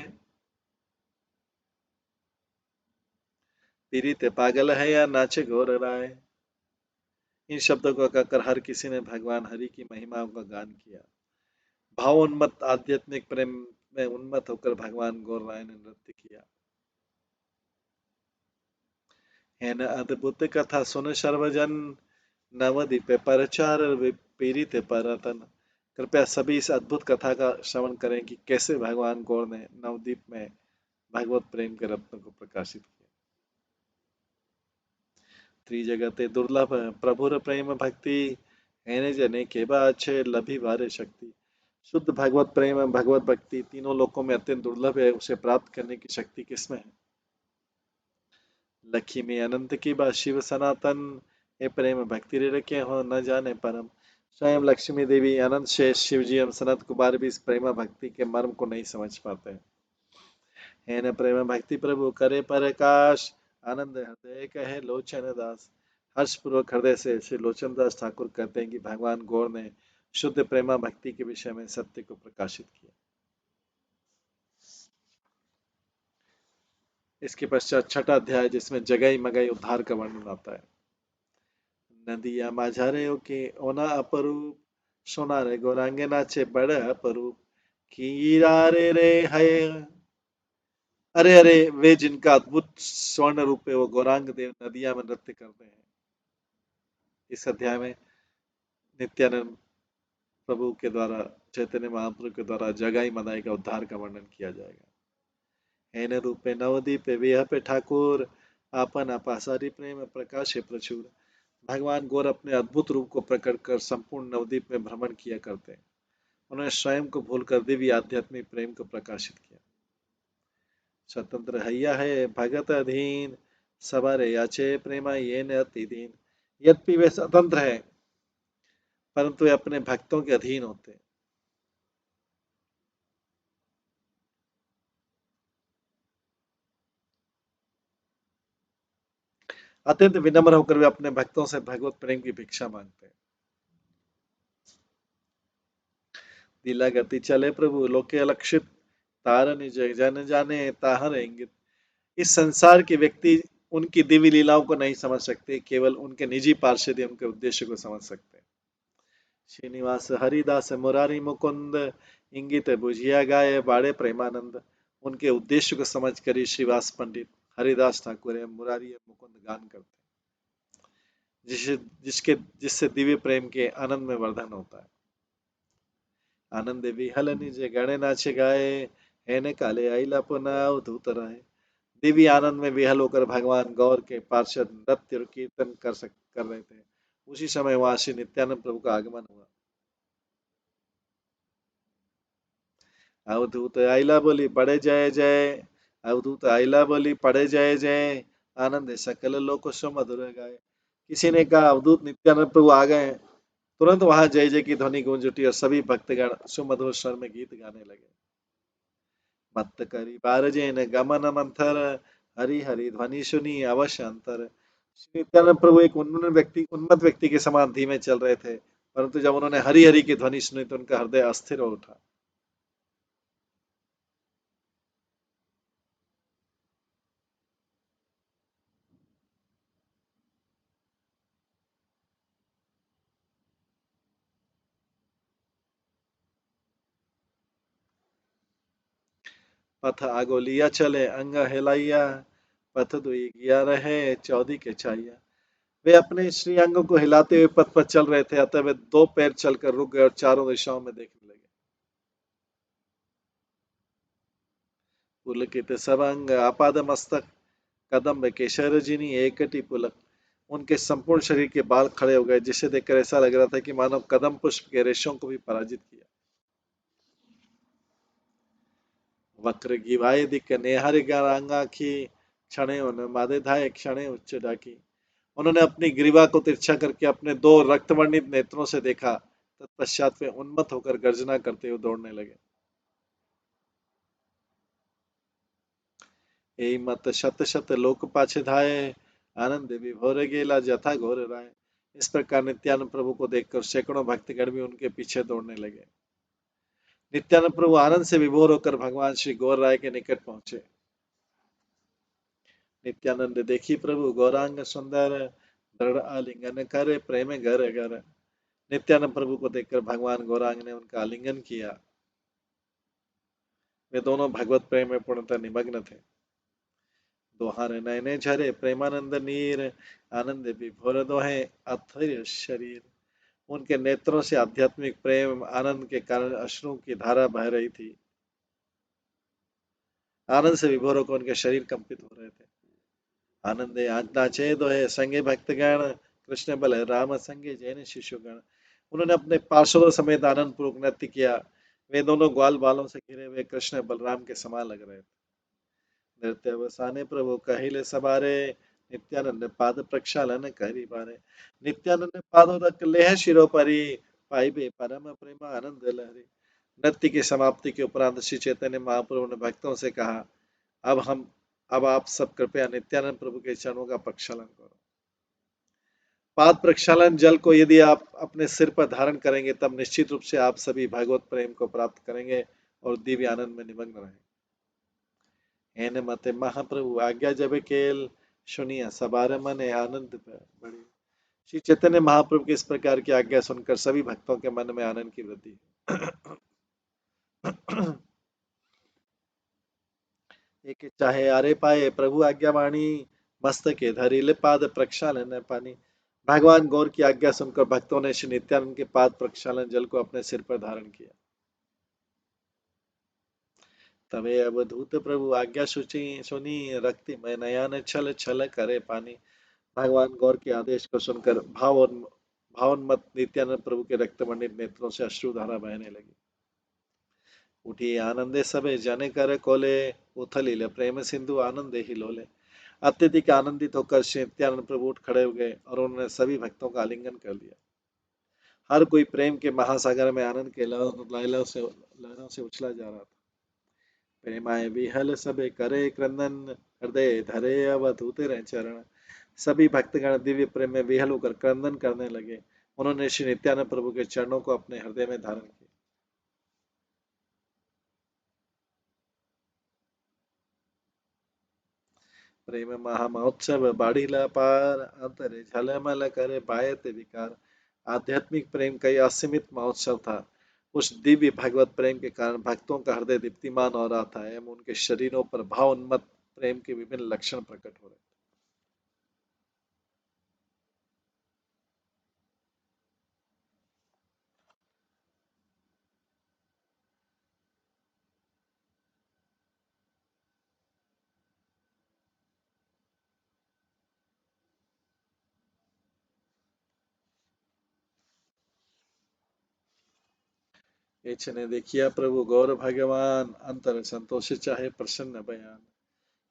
पीड़ित पागल है या नाचे घोर राय। इन शब्दों को कहकर हर किसी ने भगवान हरि की महिमाओं का गान किया। भाव उन्मत्त आध्यात्मिक प्रेम में उन्मत्त होकर भगवान गौर राय ने नृत्य किया। है न अद्भुत कथा सुन सर्वजन, नवदीप परचार पीड़ित परतन। कृपया सभी इस अद्भुत कथा का श्रवण करें कि कैसे भगवान गौर ने नवदीप में भगवत प्रेम के रत्न को प्रकाशित किया। त्रिजगते दुर्लभ प्रभुर प्रेम भक्ति, हैने जने के अच्छे लभी भारे शक्ति। शुद्ध भगवत प्रेम भगवत भक्ति तीनों लोकों में अत्यंत दुर्लभ है, उसे प्राप्त करने की शक्ति किसमें है। लखी में अनंत की बात शिव सनातन, ये प्रेम भक्ति रे रखे हो न जाने परम। स्वयं लक्ष्मी देवी अनंत शेष शिव जी एवं सनत कुमार भी इस प्रेम भक्ति के मर्म को नहीं समझ पाते हैं। है न प्रेम भक्ति प्रभु करे प्रकाश, आनंद हृदय कहे लोचन दास। हर्षपूर्वक हृदय से श्री लोचन दास ठाकुर कहते हैं कि भगवान गौर ने शुद्ध प्रेमा भक्ति के विषय में सत्य को प्रकाशित किया। इसके पश्चात छठा अध्याय जिसमें जगई मगई उद्धार का वर्णन आता है। नदिया माझारे ओके ओना अपरूप, सोना रे गौरांगे नाचे बड़ अपरूप, कीरा रे है। अरे अरे वे जिनका अद्भुत स्वर्ण रूप है, वो गौरांग देव नदिया में नृत्य करते हैं। इस अध्याय में नित्यानंद प्रभु के द्वारा, चैतन्य महाप्रभु के द्वारा जगाई मदाई का उद्धार का वर्णन किया जाएगा। हेन रूपे नवदीप वेह पे ठाकुर, आपन अपासारी प्रेम प्रकाश प्रचुर। भगवान गौर अपने अद्भुत रूप को प्रकट कर संपूर्ण नवदीप में भ्रमण किया करते हैं। उन्होंने स्वयं को भूलकर दिव्य आध्यात्मिक प्रेम को प्रकाशित किया। स्वतंत्र हैया है भगत अधीन, सवारे याचे प्रेमा ये न अति दीन। यद्यपि वे स्वतंत्र है, परंतु वे अपने भक्तों के अधीन होते हैं। अत्यंत विनम्र होकर वे अपने भक्तों से भगवत प्रेम की भिक्षा मांगते हैं। दिला गति चले प्रभु लोके अलक्षित, तारन जग जन जाने ताहर इंगित। इस संसार के व्यक्ति उनकी दिव्य लीलाओं को नहीं समझ सकते, केवल उनके निजी पार्षद ही उनके उद्देश्य को समझ सकते हैं। श्रीनिवास हरिदास मुरारी मुकुंद, इंगित बुझिया गाए बाड़े प्रेमानंद। उनके उद्देश्य को समझ कर ही श्रीवास पंडित हरिदास ठाकुर एवं मुरारी मुकुंद गान करते हैं, जिससे जिसके जिससे दिव्य प्रेम के आनंद में वर्धन होता है। आनंद विहल निज गणे नाचे गाए, हेने काले आईला पुनाव धूत रहे। दिव्य आनंद में विहल होकर भगवान गौर के पार्षद नृत्य और कीर्तन कर रहे थे। उसी समय वहां श्री नित्यानंद प्रभु का आगमन हुआ। अवधूत आइला बोली पड़े जय जय, अवधूत आइला बोली पड़े जय जय, आनंद सकल लोक सो मधुर गाए। किसी ने कहा अवधूत नित्यानंद प्रभु आ गए। तुरंत वहां जय जय की ध्वनि गूंज उठी और सभी भक्तगण सुमधुर स्वर में गीत गाने लगे। मत्त करी बारजेन गमन मंथर, हरि हरि ध्वनि सुनी अवश्य अंतर। श्री नित्यानंद प्रभु एक उन्मत्त व्यक्ति के समान धीमे चल रहे थे, परंतु जब उन्होंने हरि हरि की ध्वनि सुनी तो उनका हृदय अस्थिर हो उठा। पथ आगो लिया चले अंग हिलाइया, पथ दुई गिया रहे चौदी के छाइया। वे अपने श्री अंगों को हिलाते हुए पथ पर चल रहे थे, अतः वे दो पैर चलकर रुक गए और चारों दिशाओं में देखने लगे। पुलकित सब अंग आपाद मस्तक, कदम केशर जिनी एकटी पुलक। उनके संपूर्ण शरीर के बाल खड़े हो गए, जिसे देखकर ऐसा लग रहा था कि मानो कदम पुष्प के रेशों को भी पराजित किया। वक्र गिवाए दिक नेहर गांगाखी, क्षणे उन मादे धाये क्षणे उच्च डाकी। उन्होंने अपनी ग्रीवा को तिरछा करके अपने दो रक्तवर्णित नेत्रों से देखा, तत्पश्चात वे उन्मत्त होकर गर्जना करते हुए दौड़ने लगे। यही मत शत शत लोक पाछे धाये, आनंद विभोर गेला जथा घोर राय। इस प्रकार नित्यानंद प्रभु को देखकर सैकड़ों भक्तगण भी उनके पीछे दौड़ने लगे। नित्यानंद प्रभु आनंद से विभोर होकर भगवान श्री गौर राय के निकट पहुंचे। नित्यानंद देखी प्रभु गौरांग सुंदर, दृढ़ आलिंगन करे प्रेम घर घर। नित्यानंद प्रभु को देखकर भगवान गौरांग ने उनका आलिंगन किया। वे दोनों भगवत प्रेम में पूर्णतः निमग्न थे। दोहारे नयने झरे प्रेमानंद नीर, आनंद विभोर दोहे अथर्य शरीर। उनके नेत्रों से आध्यात्मिक प्रेम आनंद के कारण अश्रु की धारा बह रही थी। आनंद से विभोर होकर उनके शरीर कंपित हो रहे थे। आनंदे आज्ञा चेदो है संगे भक्तगण, कृष्ण बल राम संगे जैन शिशुगण। उन्होंने अपने पार्षदों समेत आनंद पूर्वक नृत्य किया। वे दोनों ग्वाल बालों से घिरे हुए कृष्ण बलराम के समान लग रहे थे। नृत्य अवसाने प्रभु कहिले सबारे, नित्यानंद पाद प्रक्षालन करी बारे। नित्यानंद ने पादों तक लेह शिरो परी, पाइबे परम प्रेम आनंद लहरी। नृत्य की समाप्ति के उपरांत श्री चैतन्य महाप्रभु ने भक्तों से कहा, अब आप सब कृपया नित्यानंद प्रभु के चरणों का प्रक्षालन करो। पाद प्रक्षालन जल को यदि आप अपने सिर पर धारण करेंगे, तब निश्चित रूप से आप सभी भगवत प्रेम को प्राप्त करेंगे और दिव्य आनंद में निमग्न रहेंगे। एन मते महाप्रभु आज्ञा जब केल, सुनिया सबार मन आनंद बढ़ी। श्री चैतन्य महाप्रभु की इस प्रकार की आज्ञा सुनकर सभी भक्तों के मन में आनंद की वृद्धि। एक चाहे आरे पाए प्रभु आज्ञा वाणी, मस्तके धरिले पाद प्रक्षालन पानी। भगवान गौर की आज्ञा सुनकर भक्तों ने श्री नित्यानंद के पाद प्रक्षालन जल को अपने सिर पर धारण किया। तबे अवधूत प्रभु आज्ञा सुची सुनी, रक्ति में नयन छल छल करे पानी। भगवान गौर के आदेश को सुनकर भावोन्मत्त नित्यानंद प्रभु के रक्तवर्णित नेत्रों से अश्रुधारा बहने लगी। उठी आनंदे सबे जने कर कोले, उथलिल प्रेम सिंधु आनंदे ही लोले। अत्यधिक आनंदित होकर श्री नित्यानंद प्रभु उठ खड़े हो गए और उन्होंने सभी भक्तों का आलिंगन कर लिया। हर कोई प्रेम के महासागर में आनंद के लहरों से उछला जा रहा था। प्रेमाय विहल सबे करे क्रंदन, हृदय धरे अवधूत रहे चरण। सभी भक्तगण दिव्य प्रेम में विहल होकर क्रंदन करने लगे। उन्होंने श्री नित्यानंद प्रभु के चरणों को अपने हृदय में धारण किया। प्रेम महामहोत्सव बाढ़िला पार, अंतरे झलमल करे बायत विकार। आध्यात्मिक प्रेम का यह असीमित महोत्सव था। उस दिव्य भगवत प्रेम के कारण भक्तों का हृदय दीप्तिमान हो रहा था एवं उनके शरीरों पर भाव उन्मत्त प्रेम के विभिन्न लक्षण प्रकट हो रहे थे। ने देखिया प्रभु गौर भगवान, अंतर संतोष चाहे प्रसन्न बयान।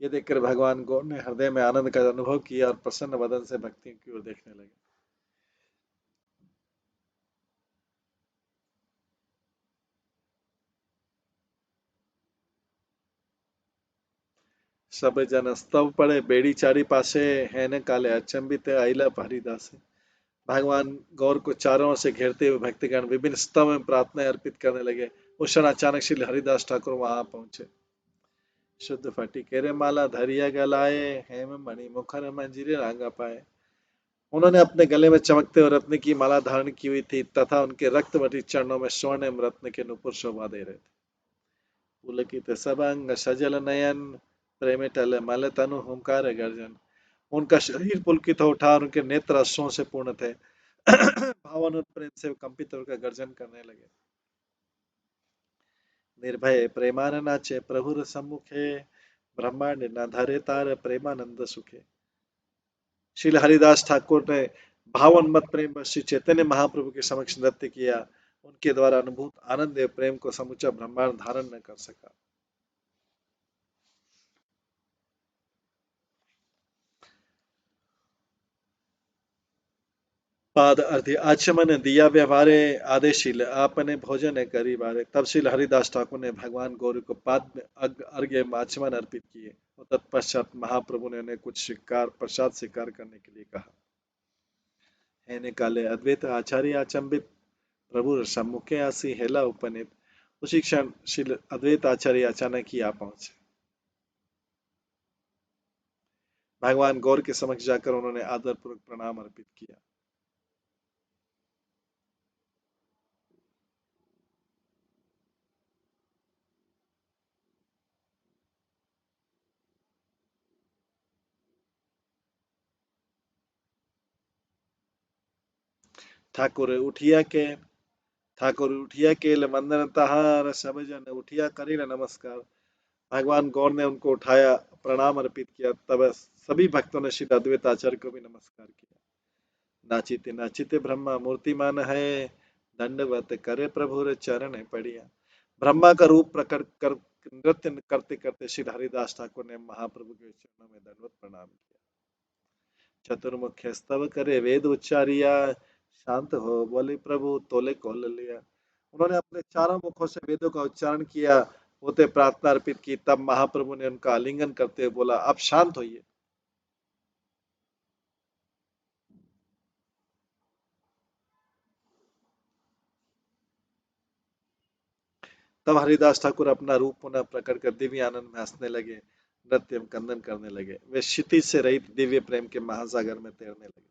ये देखकर भगवान गौर ने हृदय में आनंद का अनुभव किया और प्रसन्न वदन से भक्ति की ओर देखने लगे। सब जन स्तव पड़े बेड़ी चारी पासे, है न काले अचंबित आइला हरिदासे। भगवान गौर को चारों ओर से घेरते हुए भक्तगण विभिन्न स्तव में प्रार्थनाएं अर्पित करने लगे। उस क्षण अचानक श्री हरिदास ठाकुर वहां पहुंचे। शुद्ध फटी केरे माला धरिया गलाए, हेम मणि मुखर मंजिरे रांगा पाए। उन्होंने अपने गले में चमकते हुए रत्न की माला धारण की हुई थी तथा उनके रक्तवर्ती चरणों में स्वर्ण एवं रत्न के नुपुर शोभा दे रहे थे। पुलकित सबंग सजल नयन, प्रेम टल मल तनु हुंकार गर्जन। उनका शरीर पुलकित हो उठा और उनके नेत्र अश्रुओं से पूर्ण थे। भावन और प्रेम से कंपित होकर गर्जन करने लगे। निर्भय प्रेमान नाचे प्रभुर सम्मुखे, ब्रह्मांड न धरे तार प्रेमानंद सुखे। श्री हरिदास ठाकुर ने भावन मत प्रेम पर श्री चैतन्य महाप्रभु के समक्ष नृत्य किया। उनके द्वारा अनुभूत आनंद एवं प्रेम को समुचा ब्रह्मांड धारण न कर सका। पाद अर्थ आचमन दिया व्यवहारे आदेशील आपने भोजन करी बारे। तब श्री हरिदास ठाकुर ने भगवान गौरी को पाद में अर्घ्य एवं आचमन अर्पित किए और तत्पश्चात महाप्रभु ने उन्हें कुछ शिकार प्रसाद स्वीकार करने के लिए कहा। हैने काले अद्वैत आचार्य अचंबित, प्रभु सम्मुखे आसी हेला उपनित। उसी क्षण श्री अद्वैत आचार्य अचानक ही आ पहुंचे। भगवान गौर के समक्ष जाकर उन्होंने आदरपूर्वक प्रणाम अर्पित किया। ठाकुर उठिया के ठाकुर उठिया केल वंदन तहार, सब जन उठिया करिल नमस्कार। भगवान गौर ने उनको उठाया, प्रणाम अर्पित किया। तब सभी भक्तों ने श्री अद्वैत आचार्य को भी नमस्कार किया। नाचिते नाचिते ब्रह्मा मूर्तिमान है, दंडवत करे प्रभु रे चरण पड़िया। ब्रह्मा का रूप प्रकट कर नृत्य करते करते श्री हरिदास ठाकुर ने महाप्रभु के चरणों में दंडवत प्रणाम किया। चतुर्मुख स्तव करे वेद उच्चारिया, शांत हो बोले प्रभु तोले खोल लिया। उन्होंने अपने चारों मुखों से वेदों का उच्चारण किया, होते प्रार्थना अर्पित की। तब महाप्रभु ने उनका आलिंगन करते हुए बोला, अब शांत होइए। तब हरिदास ठाकुर अपना रूप पुनः प्रकट कर दिव्य आनंद में हंसने लगे, नृत्य एवं कंदन करने लगे। वे क्षितिज से रहित दिव्य प्रेम के महासागर में तैरने लगे।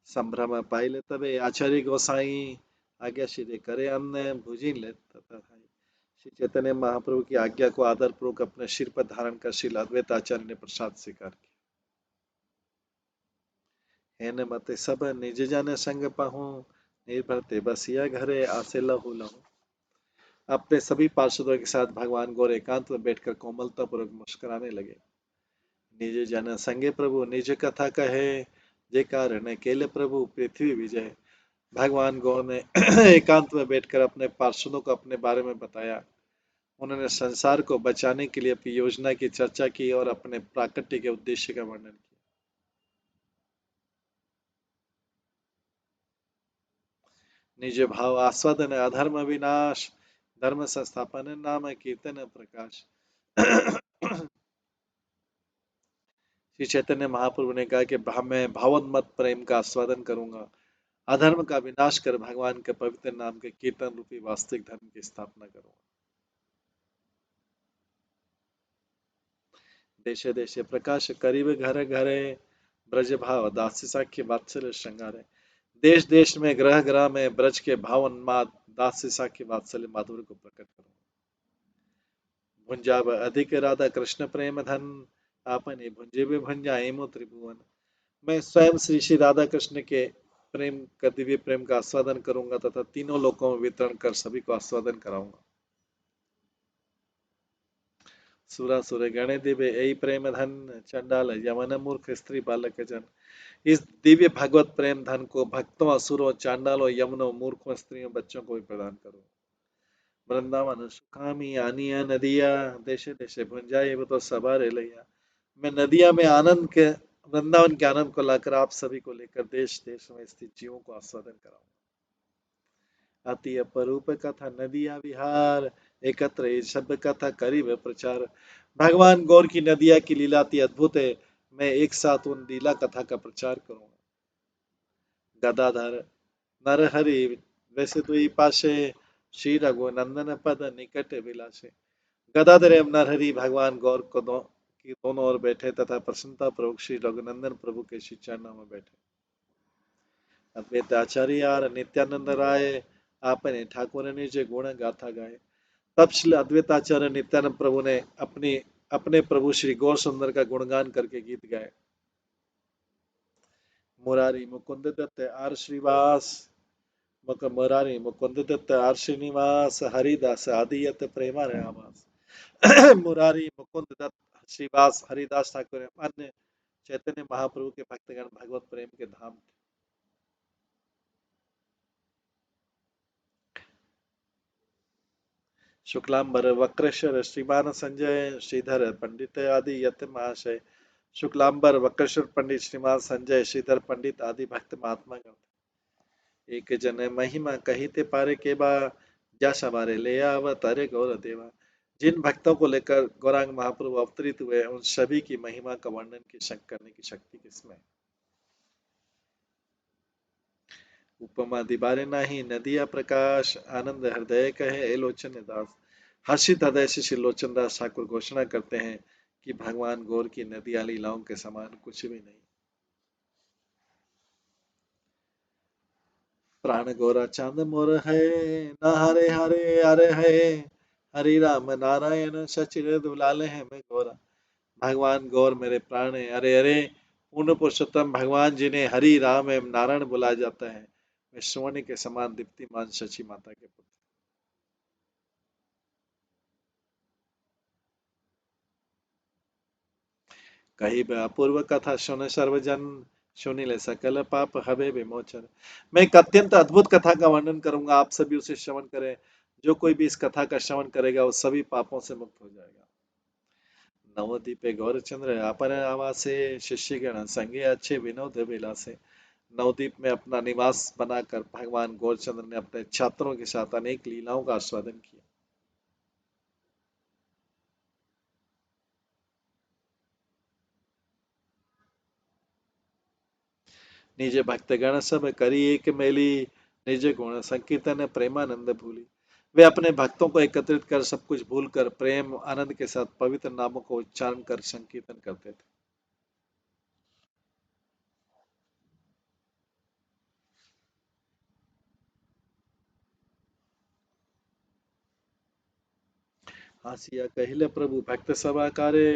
संभ्रम पाइले तबे आचार्य गोसाई, आज्ञा श्री करे अन्न भुजी ले तथा। श्री चैतन्य महाप्रभु की आज्ञा को आदर पूर्वक अपने सिर पर धारण कर श्री अद्वैत आचार्य ने प्रसाद स्वीकार किया। हेन मते सब निज जाने संग पाहु, निर्भर ते बसिया घरे आसे लहू लहू। अपने सभी पार्षदों के साथ भगवान गौर एकांत में बैठकर कोमलता पूर्वक मुस्कुराने लगे। निज जन संगे प्रभु निज कथा कहे, जे कारण केले प्रभु पृथ्वी विजय। भगवान गौर ने एकांत में बैठकर अपने पार्षदों को अपने बारे में बताया। उन्होंने संसार को बचाने के लिए अपनी योजना की चर्चा की और अपने प्राकट्य के उद्देश्य का वर्णन किया। निज भाव आस्वादन अधर्म विनाश, धर्म संस्थापन नाम कीर्तन प्रकाश। श्री चैतन्य महाप्रभु ने कहा कि मैं भावन मत प्रेम का आस्वादन करूंगा, अधर्म का विनाश कर भगवान के पवित्र नाम के कीर्तन रूपी वास्तविक धर्म की स्थापना करूंगा। देशे देशे प्रकाश करीब घर घरे, ब्रज भाव दास्य साख्य वात्सल्य श्रृंगारे। देश देश में ग्रह ग्रह में ब्रज के भावन माद दास्य साख्य वात्सल्य माधुर्य को प्रकट करूंगा। भुंजाब अधिक राधा कृष्ण प्रेम धन, आपने भुंजे भी भुंजाए मो त्रिभुवन। मैं स्वयं श्री श्री राधा कृष्ण के प्रेम का दिव्य प्रेम का आस्वादन करूंगा तथा तीनों लोकों में वितरण कर सभी को आस्वादन कराऊंगा। सुरा सुर गणे दिव्य यही प्रेम धन, चंडाल यमन मूर्ख स्त्री बालक जन। इस दिव्य भगवत प्रेम धन को भक्तों असुरों चांडालों यमनों मूर्खों स्त्रियों बच्चों को भी प्रदान करो। वृंदावन सुखामी आनिया नदिया, देशे देशे भुंजाए वो तो सवारे लैया। मैं नदिया में आनंद के वृंदावन के आनंद को लाकर आप सभी को लेकर देश देश में स्थित जीवों को आस्वादन कराऊंगा। अति अपरूप कथा नदिया विहार, एकत्र ये सब कथा करीब प्रचार। भगवान गौर की नदिया की लीला अति अद्भुत है, मैं एक साथ उन लीला कथा का प्रचार करूंगा। गदाधर नरहरि वैसे तो ही पाशे, श्री रघुनंदन पद निकट विलासे। गदाधर एवं नरहरि भगवान गौर को की दोनों ओर बैठे तथा प्रसन्नता प्रभु श्री रघुनंदन प्रभु के श्री चरणों में बैठे। अद्वैत आचार्य नित्यानंद राय, आपने ठाकुर ने जे गुण गाथा गाए। तब श्री अद्वैताचार्य नित्यानंद प्रभु ने अपने प्रभु श्री गौर सुंदर का गुणगान करके गीत गाए। मुरारी मुकुंद दत्त आर श्रीवास, मुरारी मुकुंद दत्त आर श्रीनिवास, हरिदास आदियत प्रेमा आवास। मुरारी मुकुंद दत्त श्रीवास हरिदास ठाकुर एवं अन्य चैतन्य महाप्रभु के भक्तगण भगवत प्रेम के धाम थे। शुक्लांबर वक्रेश्वर श्रीमान संजय श्रीधर पंडित आदि यत महाशय। शुक्लांबर वक्रेश्वर पंडित श्रीमान संजय श्रीधर पंडित आदि भक्त महात्मा गण। एक जन महिमा कहिते पारे के बा, जस हमारे ले आव तारे गौर देवा। जिन भक्तों को लेकर गौरांग महाप्रभु अवतरित हुए उन सभी की महिमा का वर्णन की करने की शक्ति किसमें? उपमा दिबारे नाही नदिया प्रकाश, आनंद हृदय कहे ए लोचन दास। हर्षित हृदय से श्री लोचन दास ठाकुर घोषणा करते हैं कि भगवान गौर की नदिया लीलाओं के समान कुछ भी नहीं। प्राण गौरा चांद मोर है, न हरे हरे हरे है, हरि राम नारायण सचिर दुलाले है मैं गौरा। भगवान गौर मेरे प्राण है। अरे अरे पूर्ण पुरुषोत्तम भगवान जिन्हें हरि राम एवं नारायण बुलाया जाता है, मैं स्वर्ण के समान दीप्तिमान शची माता के पुत्र। कही अपूर्व कथा सुन सर्वजन, सुनिले सकल पाप हवे विमोचन। मैं एक अत्यंत अद्भुत कथा का वर्णन करूंगा, आप सभी उसे श्रवण करें। जो कोई भी इस कथा का श्रवण करेगा वो सभी पापों से मुक्त हो जाएगा। नवदीपे गौरचंद्र अपन आवासे, शिष्यगण संगे अच्छे विनोद विलासे। नवदीप में अपना निवास बनाकर भगवान गौरचंद्र ने अपने छात्रों के साथ अनेक लीलाओं का आस्वादन किया। निज भक्तगण सब करी एक मेली, निज गुण संकीर्तन प्रेमानंद भूली। वे अपने भक्तों को एकत्रित कर सब कुछ भूलकर प्रेम आनंद के साथ पवित्र नामों को उच्चारण कर संकीर्तन करते थे। हासिया कहिले प्रभु भक्त सभा कारे,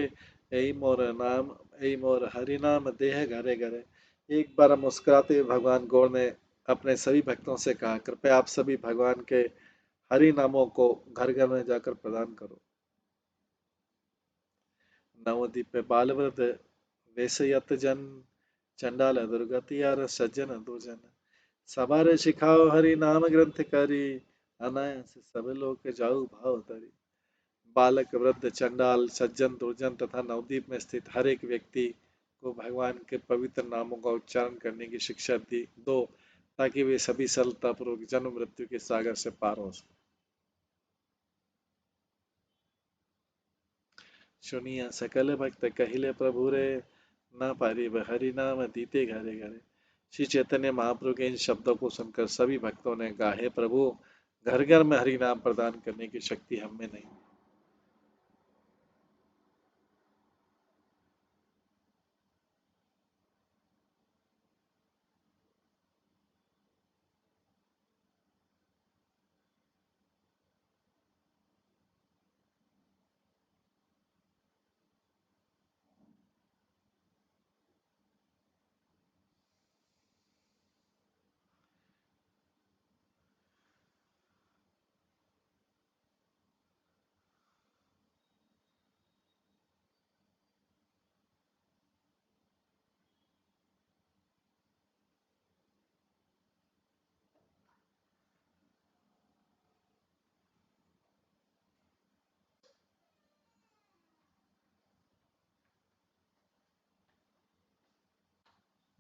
यही मोर नाम यही मोर हरि नाम देह घरे घरे। एक बार मुस्कुराते हुए भगवान गौर ने अपने सभी भक्तों से कहा, कृपया आप सभी भगवान के हरि नामों को घर घर में जाकर प्रदान करो। नवदीप बालवृद्ध वेशयत जन, चंडाल दुर्गतियार सज्जन दुर्जन। सवारे सिखाओ हरि नाम ग्रंथ करी, अनायास सब लोग जाऊ भाव तरी। बालक वृद्ध चंडाल सज्जन दुर्जन तथा नवदीप में स्थित हर एक व्यक्ति को भगवान के पवित्र नामों का उच्चारण करने की शिक्षा दी दो, ताकि वे सभी सरलतापूर्वक जन्म मृत्यु के सागर से पार हो सके। सुनिया सकल भक्त कहिले प्रभु रे, ना पारी हरि नाम दीते घरे घरे। श्री चैतन्य महाप्रभु के इन शब्दों को सुनकर सभी भक्तों ने कहा, हे प्रभु, घर घर में हरि नाम प्रदान करने की शक्ति हम में नहीं।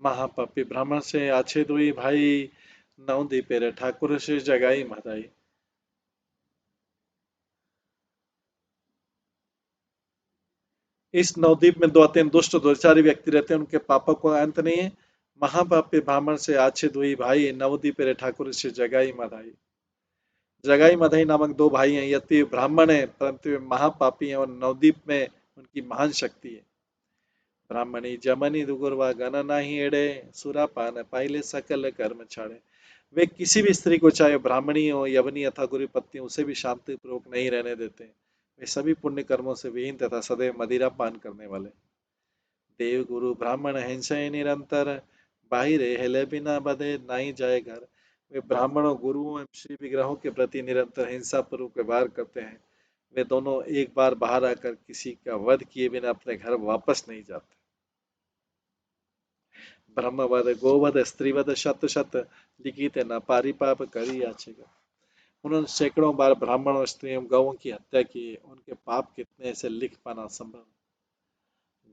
महापापी ब्राह्मण से आछे दुई भाई, नवदीपेरे ठाकुर से जगाई मदाई। इस नवद्वीप में दो अत्यंत दुष्ट दुर्चारी व्यक्ति रहते हैं, उनके पापों को अंत नहीं है। महापापी ब्राह्मण से आछे दुई भाई, नवदीपेरे ठाकुर से जगाई मदाई। जगाई मदाई नामक दो भाई हैं। यद्यपि ब्राह्मण है परंतु वे महापापी हैं और नवद्वीप में उनकी महान शक्ति है। ब्राह्मणी जमनी दुगुरवा गण नाही एड़े, सुरापान पाइले सकल कर्म छाड़े। वे किसी भी स्त्री को, चाहे ब्राह्मणी हो, यवनी अथवा गुरु पत्नी, उसे भी शांति पूर्वक नहीं रहने देते। वे सभी पुण्य कर्मों से विहीन तथा सदैव मदिरा पान करने वाले। देव गुरु ब्राह्मण हिंसा निरंतर, बाहिर हेले बिना बधे नाई जाए घर। वे ब्राह्मणों, गुरुओं एवं श्री विग्रहों के प्रति निरंतर हिंसा पूर्वक व्यवहार करते हैं। वे दोनों एक बार बाहर आकर किसी का वध किए बिना अपने घर वापस नहीं जाते। ब्रह्मवध, गोवध, स्त्रीवध शत शत, लिखित न पारी पाप करी याचेगा। उन्होंने सैकड़ों बार ब्राह्मण और स्त्रियों गौों की हत्या की। उनके पाप कितने से लिख पाना संभव।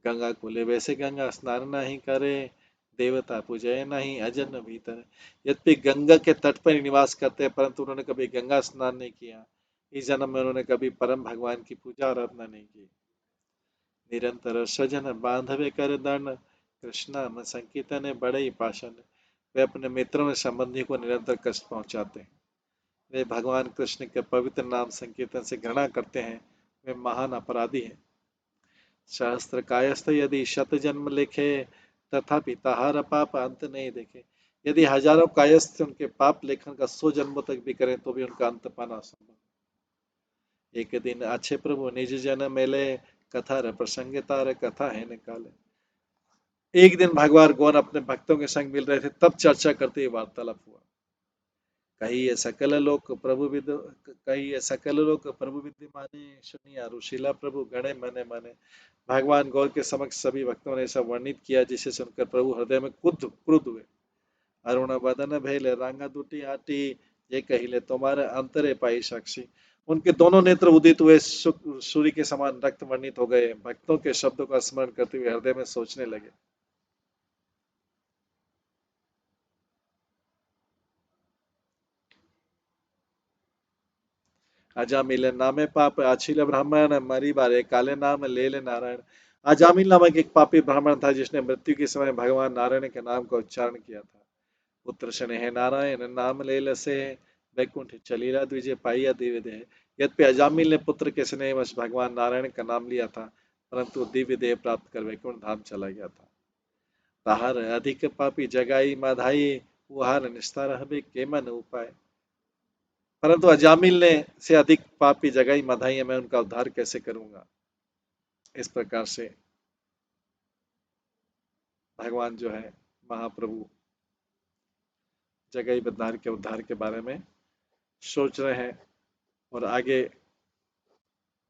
गंगा कुले वैसे गंगा स्नान नहीं करे, देवता पूजय नहीं अजन भीतर। यद्यपि गंगा के तट पर निवास करते हैं, परंतु उन्होंने कभी गंगा स्नान नहीं किया। इस जन्म में उन्होंने कभी परम भगवान की पूजा आराधना नहीं की। निरंतर सजन बांधवे कर दंड, कृष्णा संकीर्तन बड़े ही पाषण। वे अपने मित्रों और संबंधी को निरंतर कष्ट पहुंचाते हैं। वे भगवान कृष्ण के पवित्र नाम संकीर्तन से घृणा करते हैं। वे महान अपराधी हैं। सहस्त्र कायस्थ यदि शत जन्म लिखे, तथापि ताहार पाप अंत नहीं देखे। यदि हजारों कायस्थ उनके पाप लेखन का 100 जन्मों तक भी करें तो भी उनका अंत पाना असंभव। एक दिन अच्छे प्रभु निज जन मेले, कथा र प्रसंग तार कथा है निकाले। एक दिन भगवान गौर अपने भक्तों के संग मिल रहे थे, तब चर्चा करते हुए वार्तालाप हुआ। कही ये सकल लोक प्रभु विद्यमाने, सुनिया ऋषिला प्रभु गणे मने मने। भगवान गौर के समक्ष सभी भक्तों ने ऐसा वर्णित किया जिसे सुनकर प्रभु हृदय में क्रुद्ध हुए। अरुण बदन भेले रांगा दुटी आटी, ये कहिले तुम्हारे अंतरे पाई साक्षी। उनके दोनों नेत्र उदित हुए, सूर्य के समान रक्त वर्णित हो गए। भक्तों के शब्दों का स्मरण करते हुए हृदय में सोचने लगे। अजामिल नामे पाप अछिल ब्राह्मण, मरी बारे काले नाम ले ले नारायण। अजामिल नामक एक पापी ब्राह्मण था जिसने मृत्यु के समय भगवान नारायण के नाम का उच्चारण किया था। पुत्र स्नेह नारायण नाम ले लसे, वैकुंठ चलीला द्विजय पाइया दिव्य देह। यद्यपि अजामिल ने पुत्र के स्नेहवश भगवान नारायण का नाम लिया था, परंतु दिव्य देह प्राप्त कर वैकुंठ धाम चला गया था। ताहार अधिक पापी जगाई माधाई, उहार निस्तार हबे केमन उपाय। परंतु अजामिल ने से अधिक पापी जगाई माधाई है, मैं उनका उद्धार कैसे करूंगा। इस प्रकार से भगवान जो है महाप्रभु जगाई बद्धार के उद्धार के बारे में सोच रहे हैं, और आगे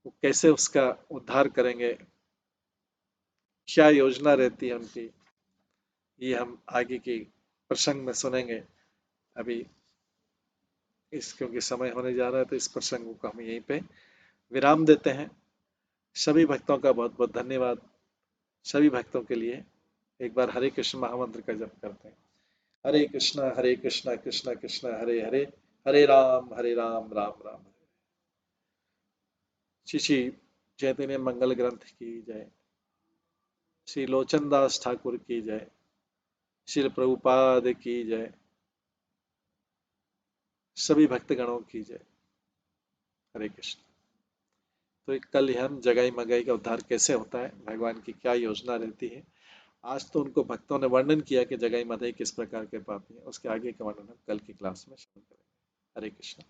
वो कैसे उसका उद्धार करेंगे, क्या योजना रहती है उनकी, ये हम आगे की प्रसंग में सुनेंगे। अभी क्योंकि समय होने जा रहा है, तो इस प्रसंग को हम यहीं पे विराम देते हैं। सभी भक्तों का बहुत बहुत धन्यवाद। सभी भक्तों के लिए एक बार हरे कृष्ण महामंत्र का जप करते हैं। हरे कृष्णा कृष्णा कृष्णा हरे हरे, हरे राम राम राम। श्री श्री चैतन्य मंगल ग्रंथ की जय। श्री लोचन दास ठाकुर की जय। श्री प्रभुपाद की जय। सभी भक्तगणों की जय। हरे कृष्ण। तो कल हम जगाई मगाई का उद्धार कैसे होता है, भगवान की क्या योजना रहती है, आज तो उनको भक्तों ने वर्णन किया कि जगाई मदाई किस प्रकार के पापी हैं, उसके आगे का वर्णन हम कल की क्लास में शुरू करेंगे। हरे कृष्ण।